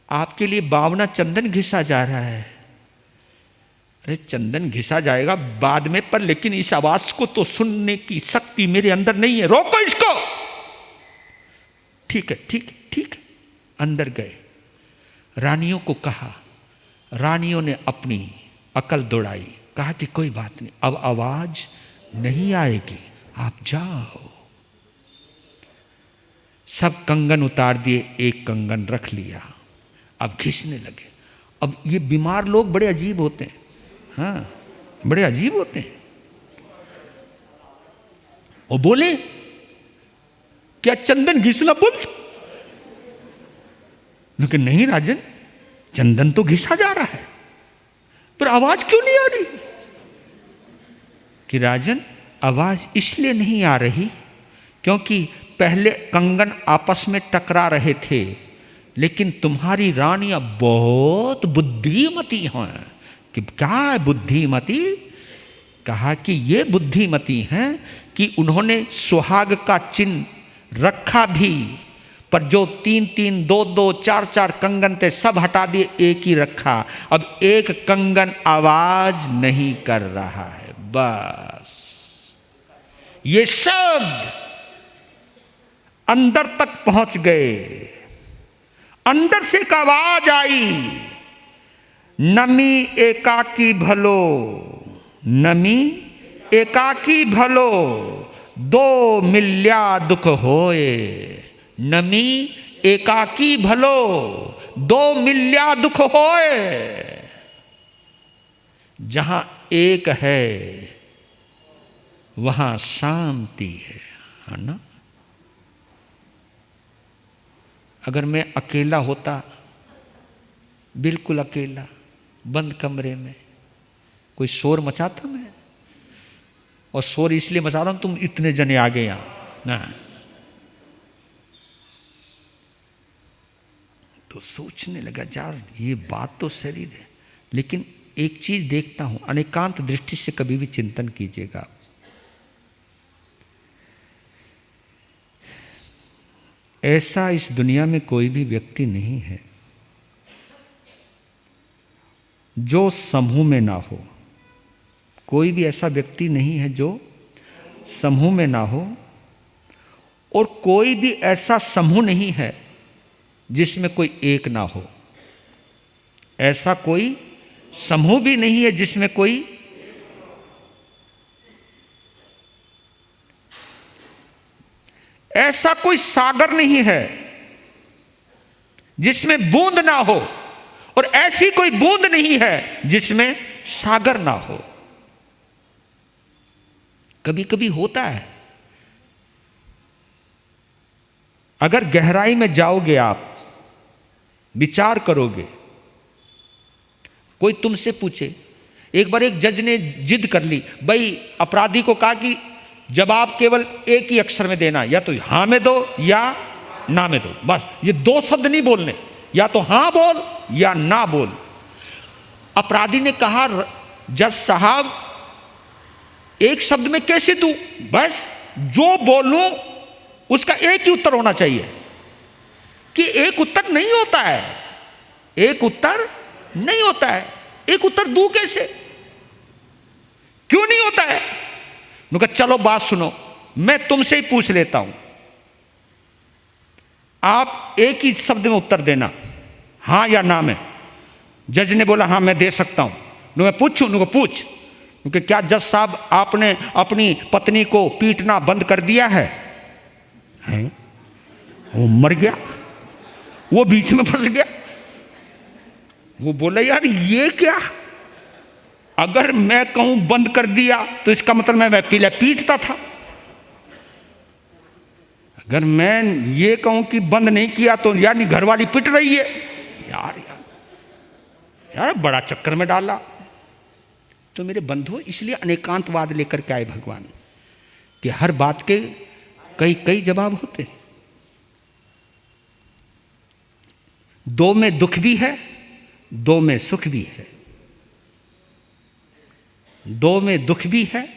आपके लिए 52 चंदन घिसा जा रहा है। अरे चंदन घिसा जाएगा बाद में, पर लेकिन इस आवाज को तो सुनने की शक्ति मेरे अंदर नहीं है, रोको इसको। ठीक है, ठीक है, ठीक है। अंदर गए, रानियों को कहा। रानियों ने अपनी अकल दौड़ाई, कहा कि कोई बात नहीं, अब आवाज नहीं आएगी, आप जाओ। सब कंगन उतार दिए, एक कंगन रख लिया। अब घिसने लगे। अब ये बीमार लोग बड़े अजीब होते हैं। हाँ, बड़े अजीब होते हैं। वो बोले क्या चंदन घिसना बंद? लेकिन नहीं राजन, चंदन तो घिसा जा रहा है, पर आवाज क्यों नहीं आ रही? कि राजन आवाज इसलिए नहीं आ रही क्योंकि पहले कंगन आपस में टकरा रहे थे, लेकिन तुम्हारी रानियां बहुत बुद्धिमती हैं। कि क्या है बुद्धिमती? कहा कि ये बुद्धिमती हैं कि उन्होंने सुहाग का चिन्ह रखा भी, पर जो 3-3, 2-2, 4-4 कंगन थे सब हटा दिए, एक ही रखा। अब एक कंगन आवाज नहीं कर रहा है। बस ये शब्द अंदर तक पहुंच गए। अंदर से एक आवाज आई, नमी एकाकी भलो, नमी एकाकी भलो, दो मिल्या दुख होए। नमी एकाकी भलो, दो मिल्या दुख होए। जहां एक है वहां शांति है ना। अगर मैं अकेला होता, बिल्कुल अकेला, बंद कमरे में, कोई शोर मचाता मैं? और शोर इसलिए मचा रहा हूं तुम इतने जने आ गए यहां ना, तो सोचने लगा यार ये बात तो शरीर है। लेकिन एक चीज देखता हूं, अनेकांत दृष्टि से कभी भी चिंतन कीजिएगा। ऐसा इस दुनिया में कोई भी व्यक्ति नहीं है जो समूह में ना हो। कोई भी ऐसा व्यक्ति नहीं है जो समूह में ना हो, और कोई भी ऐसा समूह नहीं है जिसमें कोई एक ना हो। ऐसा कोई समूह भी नहीं है जिसमें कोई, ऐसा कोई सागर नहीं है जिसमें बूंद ना हो, और ऐसी कोई बूंद नहीं है जिसमें सागर ना हो। कभी कभी होता है, अगर गहराई में जाओगे आप, विचार करोगे, कोई तुमसे पूछे, एक बार एक जज ने जिद कर ली, भाई अपराधी को कहा कि जवाब केवल एक ही अक्षर में देना, या तो हां में दो या ना में दो, बस ये दो शब्द नहीं बोलने, या तो हां बोल या ना बोल। अपराधी ने कहा, जज साहब एक शब्द में कैसे दूं, बस जो बोलूं उसका एक ही उत्तर होना चाहिए। कि एक उत्तर नहीं होता है, एक उत्तर नहीं होता है, एक उत्तर दूं कैसे, क्यों नहीं होता है? उन्होंने कहा चलो बात सुनो, मैं तुमसे ही पूछ लेता हूं, आप एक ही शब्द में उत्तर देना, हां या ना में। जज ने बोला हां मैं दे सकता हूं। मैं पूछूं? उन्होंने पूछ। क्योंकि क्या जज साहब आपने अपनी पत्नी को पीटना बंद कर दिया है? वो मर गया, वो बीच में फंस गया। वो बोला यार ये क्या, अगर मैं कहूं बंद कर दिया तो इसका मतलब मैं पहले पीटता था, अगर मैं ये कहूं कि बंद नहीं किया तो यानी घरवाली पिट रही है। यार यार बड़ा चक्कर में डाला। तो मेरे बंधु, इसलिए अनेकांतवाद लेकर के आए भगवान, कि हर बात के कई कई जवाब होते हैं। दो में दुख भी है, दो में सुख भी है, दो में दुख भी है,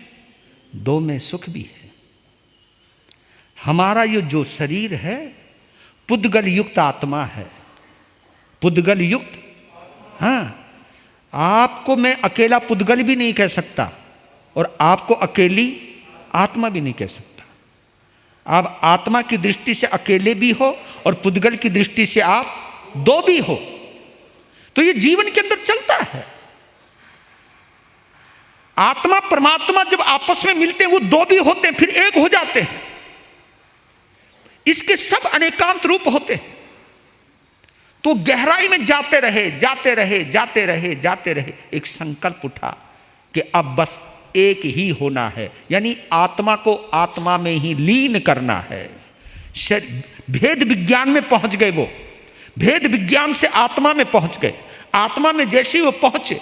दो में सुख भी है। हमारा ये जो शरीर है पुद्गल युक्त आत्मा है, पुद्गल युक्त। हाँ, आपको मैं अकेला पुद्गल भी नहीं कह सकता और आपको अकेली आत्मा भी नहीं कह सकता। आप आत्मा की दृष्टि से अकेले भी हो और पुद्गल की दृष्टि से आप दो भी हो। तो ये जीवन के अंदर चलता है। आत्मा परमात्मा जब आपस में मिलते हैं वो दो भी होते हैं, फिर एक हो जाते हैं। इसके सब अनेकांत रूप होते हैं। तो गहराई में जाते रहे जाते रहे जाते रहे जाते रहे, एक संकल्प उठा कि अब बस एक ही होना है, यानी आत्मा को आत्मा में ही लीन करना है। भेद विज्ञान में पहुंच गए, वो भेद विज्ञान से आत्मा में पहुंच गए। आत्मा में जैसे ही वो पहुंचे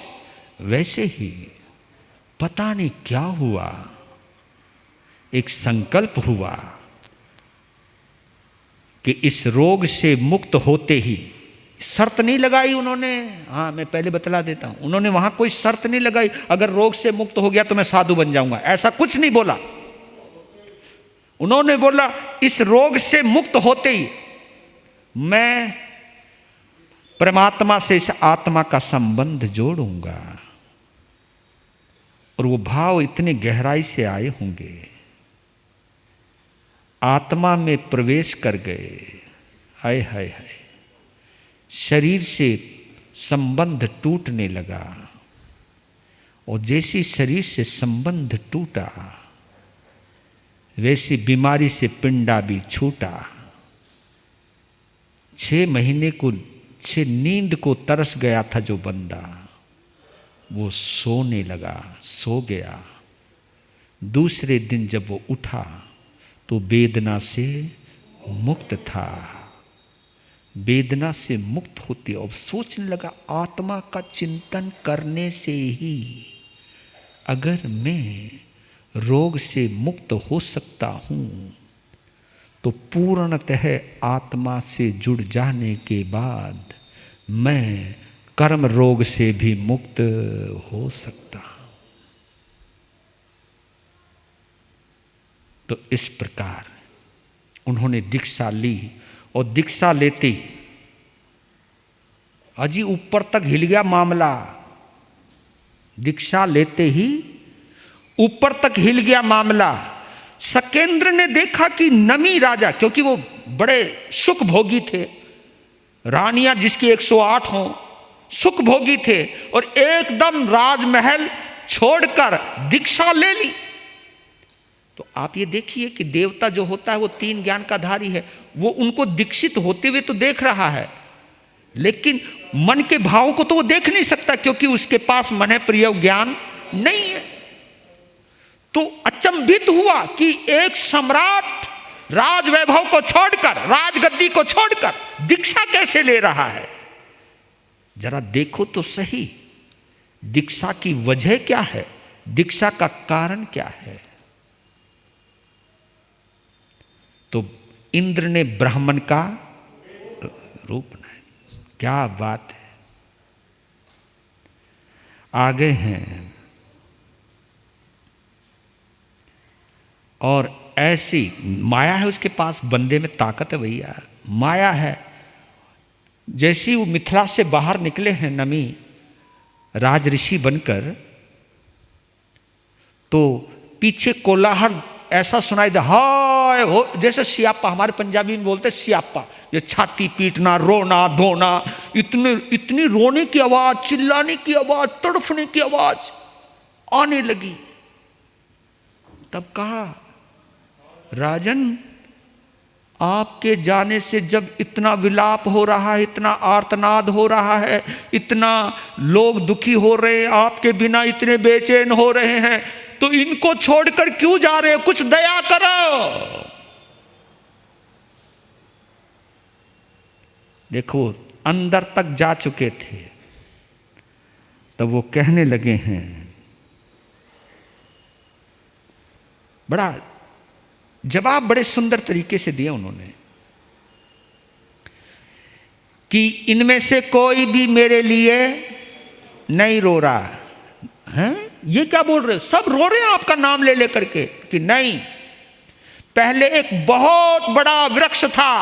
वैसे ही पता नहीं क्या हुआ, एक संकल्प हुआ कि इस रोग से मुक्त होते ही, शर्त नहीं लगाई उन्होंने। हाँ, मैं पहले बतला देता हूं, उन्होंने वहां कोई शर्त नहीं लगाई अगर रोग से मुक्त हो गया तो मैं साधु बन जाऊंगा, ऐसा कुछ नहीं बोला। उन्होंने बोला इस रोग से मुक्त होते ही मैं परमात्मा से इस आत्मा का संबंध जोड़ूंगा। और वो भाव इतनी गहराई से आए होंगे, आत्मा में प्रवेश कर गए। हाय हाय हाय, शरीर से संबंध टूटने लगा। और जैसी शरीर से संबंध टूटा, वैसी बीमारी से पिंडा भी छूटा। 6 महीने को 6 नींद को तरस गया था जो बंदा, वो सोने लगा, सो गया। दूसरे दिन जब वो उठा तो वेदना से मुक्त था। वेदना से मुक्त होती, और सोचने लगा आत्मा का चिंतन करने से ही अगर मैं रोग से मुक्त हो सकता हूं, तो पूर्णतः आत्मा से जुड़ जाने के बाद मैं कर्म रोग से भी मुक्त हो सकता हूं। तो इस प्रकार उन्होंने दीक्षा ली, और दीक्षा लेते ही अजी ऊपर तक हिल गया मामला। दीक्षा लेते ही ऊपर तक हिल गया मामला। सकेंद्र ने देखा कि नमी राजा, क्योंकि वो बड़े सुख भोगी थे, रानियां जिसकी 108 हों, सुख भोगी थे, और एकदम राजमहल छोड़कर दीक्षा ले ली। तो आप ये देखिए कि देवता जो होता है वो 3 ज्ञान का धारी है। वो उनको दीक्षित होते हुए तो देख रहा है, लेकिन मन के भाव को तो वो देख नहीं सकता, क्योंकि उसके पास मन प्रिय ज्ञान नहीं है। तो अचंभित हुआ कि एक सम्राट राज वैभव को छोड़कर, राजगद्दी को छोड़कर दीक्षा कैसे ले रहा है। जरा देखो तो सही, दीक्षा की वजह क्या है, दीक्षा का कारण क्या है। तो इंद्र ने ब्राह्मण का रूप बनाया। क्या बात है, आगे हैं। और ऐसी माया है उसके पास, बंदे में ताकत है भैया, माया है। जैसी वो मिथिला से बाहर निकले हैं नमी राज ऋषि बनकर, तो पीछे कोलाहल ऐसा सुनाई दे, हाय हो, जैसे सियापा, हमारे पंजाबी में बोलते सियापा, ये छाती पीटना, रोना धोना, इतनी रोने की आवाज, चिल्लाने की आवाज, तड़फने की आवाज आने लगी। तब कहा, राजन आपके जाने से जब इतना विलाप हो रहा है, इतना आर्तनाद हो रहा है, इतना लोग दुखी हो रहे हैं, आपके बिना इतने बेचैन हो रहे हैं, तो इनको छोड़कर क्यों जा रहे हो, कुछ दया करो। देखो अंदर तक जा चुके थे, तब वो कहने लगे हैं, बड़ा जवाब बड़े सुंदर तरीके से दिया उन्होंने, कि इनमें से कोई भी मेरे लिए नहीं रो रहा है। ये क्या बोल रहे, सब रो रहे हैं आपका नाम ले लेकर के, कि नहीं, पहले एक बहुत बड़ा वृक्ष था,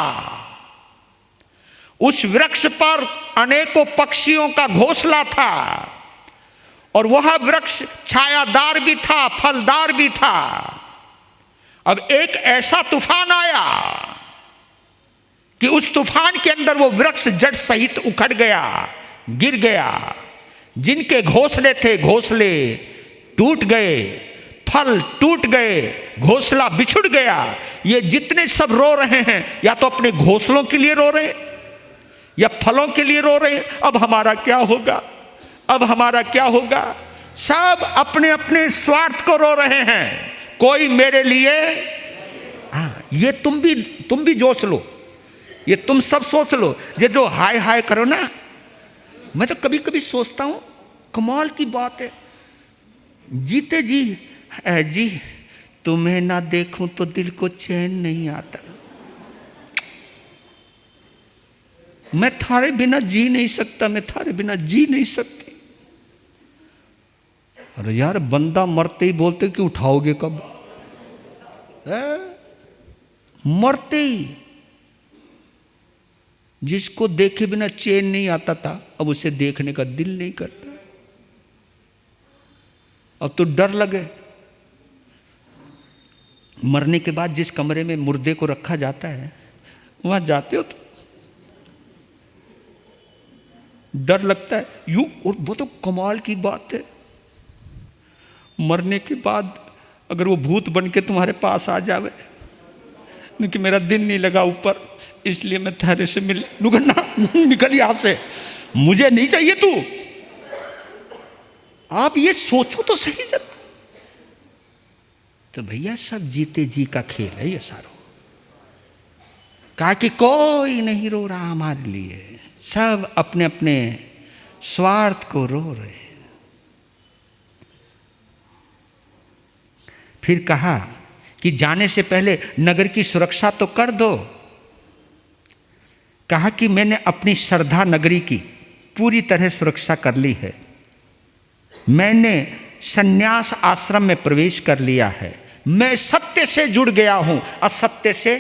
उस वृक्ष पर अनेकों पक्षियों का घोंसला था, और वह वृक्ष छायादार भी था, फलदार भी था। अब एक ऐसा तूफान आया कि उस तूफान के अंदर वो वृक्ष जड़ सहित उखड़ गया, गिर गया। जिनके घोंसले थे, घोंसले टूट गए, फल टूट गए, घोंसला बिछुड़ गया। ये जितने सब रो रहे हैं, या तो अपने घोंसलों के लिए रो रहे या फलों के लिए रो रहे। अब हमारा क्या होगा, अब हमारा क्या होगा। सब अपने अपने स्वार्थ को रो रहे हैं, कोई मेरे लिए। हाँ, ये तुम भी जोश लो, ये तुम सब सोच लो। ये जो हाय हाय करो ना, मैं तो कभी कभी सोचता हूं, कमाल की बात है, जीते जी जी तुम्हें ना देखूं तो दिल को चैन नहीं आता, मैं थारे बिना जी नहीं सकता, मैं थारे बिना जी नहीं सकती। अरे यार, बंदा मरते ही बोलते कि उठाओगे कब, मरते ही। जिसको देखे बिना चैन नहीं आता था, अब उसे देखने का दिल नहीं करता। अब तो डर लगे। मरने के बाद जिस कमरे में मुर्दे को रखा जाता है, वहां जाते हो तो डर लगता है यूं। और वो तो कमाल की बात है, मरने के बाद अगर वो भूत बन के तुम्हारे पास आ जावे, नहीं कि मेरा दिन नहीं लगा ऊपर इसलिए मैं थारे से मिल नुगन्ना निकल यहां से, मुझे नहीं चाहिए तू। आप ये सोचो तो सही जब। तो भैया सब जीते जी का खेल है ये सारो। कहा कि कोई नहीं रो रहा हमारे लिए, सब अपने अपने स्वार्थ को रो रहे हैं। फिर कहा कि जाने से पहले नगर की सुरक्षा तो कर दो। कहा कि मैंने अपनी श्रद्धा नगरी की पूरी तरह सुरक्षा कर ली है। मैंने संन्यास आश्रम में प्रवेश कर लिया है। मैं सत्य से जुड़ गया हूं, असत्य से,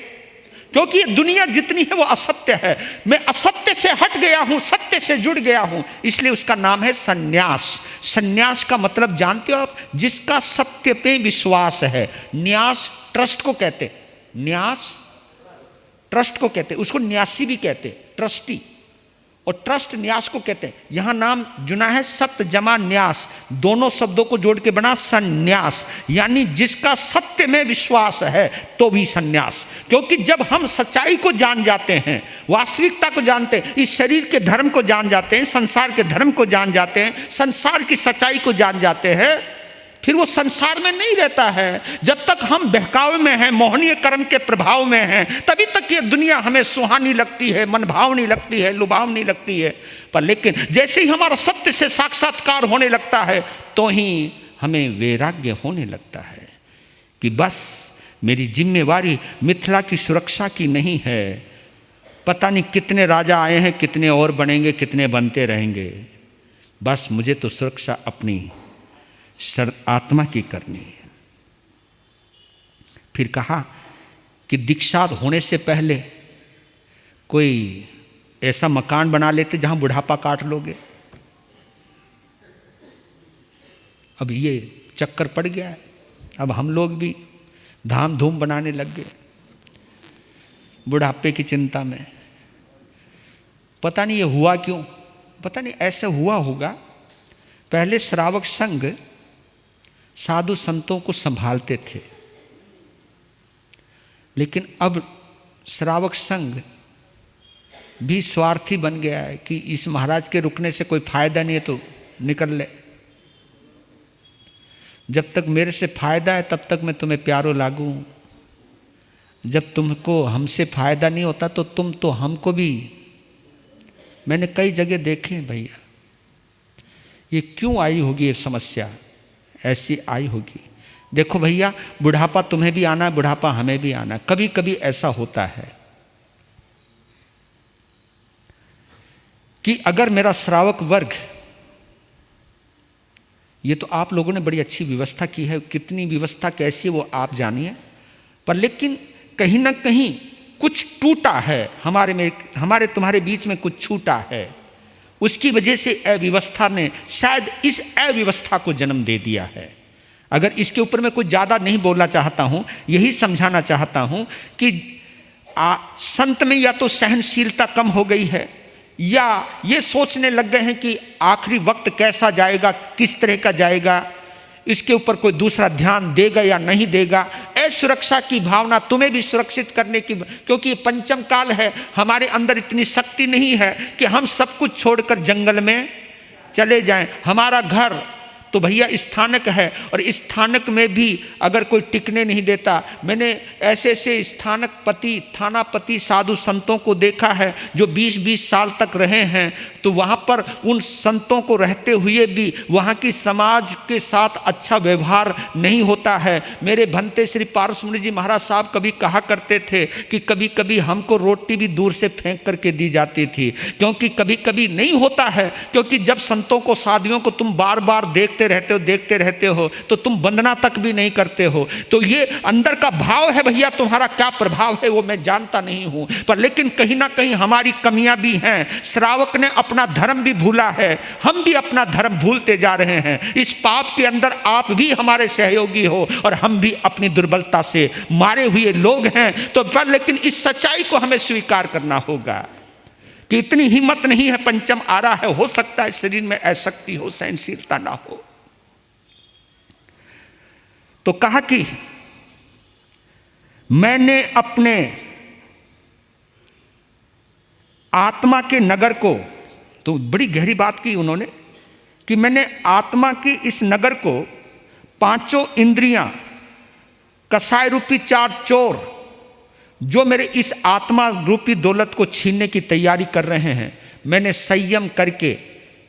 क्योंकि ये दुनिया जितनी है वो असत्य है। मैं असत्य से हट गया हूं, सत्य से जुड़ गया हूं, इसलिए उसका नाम है संन्यास। संन्यास का मतलब जानते हो आप? जिसका सत्य पे विश्वास है। न्यास ट्रस्ट को कहते, न्यास ट्रस्ट को कहते, उसको न्यासी भी कहते, ट्रस्टी, और ट्रस्ट न्यास को कहते हैं। यहां नाम जुना है सत्य जमा न्यास, दोनों शब्दों को जोड़ के बना संन्यास, यानी जिसका सत्य में विश्वास है तो भी संन्यास। क्योंकि जब हम सच्चाई को जान जाते हैं, वास्तविकता को जानते हैं, इस शरीर के धर्म को जान जाते हैं, संसार के धर्म को जान जाते हैं, संसार की सच्चाई को जान जाते हैं, फिर वो संसार में नहीं रहता है। जब तक हम बहकावे में हैं, मोहनीय कर्म के प्रभाव में हैं, तभी तक ये दुनिया हमें सुहानी लगती है, मनभावनी लगती है, लुभावनी लगती है। पर लेकिन जैसे ही हमारा सत्य से साक्षात्कार होने लगता है तो ही हमें वैराग्य होने लगता है कि बस मेरी जिम्मेवारी मिथिला की सुरक्षा की नहीं है। पता नहीं कितने राजा आए हैं, कितने और बनेंगे, कितने बनते रहेंगे, बस मुझे तो सुरक्षा अपनी आत्मा की करनी है। फिर कहा कि दीक्षा होने से पहले कोई ऐसा मकान बना लेते जहां बुढ़ापा काट लोगे। अब ये चक्कर पड़ गया है, अब हम लोग भी धाम धूम बनाने लग गए बुढ़ापे की चिंता में। पता नहीं ये हुआ क्यों, पता नहीं ऐसे हुआ होगा। पहले श्रावक संघ साधु संतों को संभालते थे, लेकिन अब श्रावक संघ भी स्वार्थी बन गया है कि इस महाराज के रुकने से कोई फायदा नहीं है तो निकल ले। जब तक मेरे से फायदा है तब तक मैं तुम्हें प्यारो लागू हूं, जब तुमको हमसे फायदा नहीं होता तो तुम तो हमको भी। मैंने कई जगह देखे भैया, ये क्यों आई होगी ये समस्या, ऐसी आई होगी। देखो भैया, बुढ़ापा तुम्हें भी आना है, बुढ़ापा हमें भी आना है। कभी कभी ऐसा होता है कि अगर मेरा श्रावक वर्ग, ये तो आप लोगों ने बड़ी अच्छी व्यवस्था की है, कितनी व्यवस्था कैसी है वो आप जानिए, पर लेकिन कहीं ना कहीं कुछ टूटा है हमारे में, हमारे तुम्हारे बीच में कुछ छूटा है। उसकी वजह से अव्यवस्था ने शायद इस अव्यवस्था को जन्म दे दिया है। अगर इसके ऊपर मैं कुछ ज़्यादा नहीं बोलना चाहता हूँ, यही समझाना चाहता हूँ कि संत में या तो सहनशीलता कम हो गई है, या ये सोचने लग गए हैं कि आखिरी वक्त कैसा जाएगा, किस तरह का जाएगा, इसके ऊपर कोई दूसरा ध्यान देगा या नहीं देगा। सुरक्षा की भावना तुम्हें भी सुरक्षित करने की, क्योंकि ये पंचम काल है, हमारे अंदर इतनी शक्ति नहीं है कि हम सब कुछ छोड़कर जंगल में चले जाएं। हमारा घर तो भैया स्थानक है, और स्थानक में भी अगर कोई टिकने नहीं देता। मैंने ऐसे ऐसे स्थानक पति, थानापति साधु संतों को देखा है जो 20-20 साल तक रहे हैं, तो वहाँ पर उन संतों को रहते हुए भी वहाँ की समाज के साथ अच्छा व्यवहार नहीं होता है। मेरे भंते श्री पारसमुनि जी महाराज साहब कभी कहा करते थे कि कभी कभी हमको रोटी भी दूर से फेंक करके दी जाती थी, क्योंकि कभी कभी नहीं होता है, क्योंकि जब संतों को, साधुओं को तुम बार बार देखते देखते रहते हो, तो तुम वंदना तक भी नहीं करते हो। तो ये अंदर का भाव है भैया, तुम्हारा क्या प्रभाव है वो मैं जानता नहीं हूँ, पर लेकिन कहीं ना कहीं हमारी कमियां भी हैं। श्रावक ने अपना धर्म भी भूला है, हम भी अपना धर्म भूलते जा रहे हैं। इस पाप के अंदर आप भी हमारे सहयोगी हो और हम भी अपनी दुर्बलता से मारे हुए लोग हैं। तो पर लेकिन इस सच्चाई को हमें स्वीकार करना होगा कि इतनी हिम्मत नहीं है, पंचम आ रहा है, हो सकता है शरीर में अशक्ति हो, सहनशीलता ना हो। तो कहा कि मैंने अपने आत्मा के नगर को, तो बड़ी गहरी बात की उन्होंने कि मैंने आत्मा की इस नगर को पांचों इंद्रियां, कसाय रूपी चार चोर जो मेरे इस आत्मा रूपी दौलत को छीनने की तैयारी कर रहे हैं, मैंने संयम करके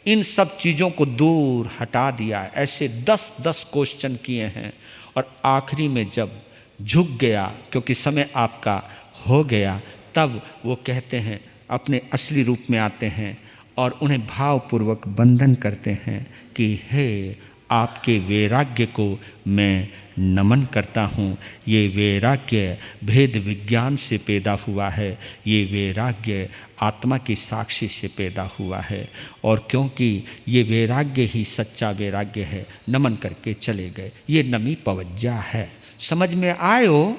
इन सब चीज़ों को दूर हटा दिया। ऐसे 10-10 क्वेश्चन किए हैं और आखिरी में जब झुक गया, क्योंकि समय आपका हो गया, तब वो कहते हैं, अपने असली रूप में आते हैं और उन्हें भावपूर्वक वंदन करते हैं कि हे आपके वैराग्य को मैं नमन करता हूँ। ये वैराग्य भेद विज्ञान से पैदा हुआ है, ये वैराग्य आत्मा की साक्षी से पैदा हुआ है, और क्योंकि ये वैराग्य ही सच्चा वैराग्य है, नमन करके चले गए। ये नमी पवज्जा है। समझ में आयो?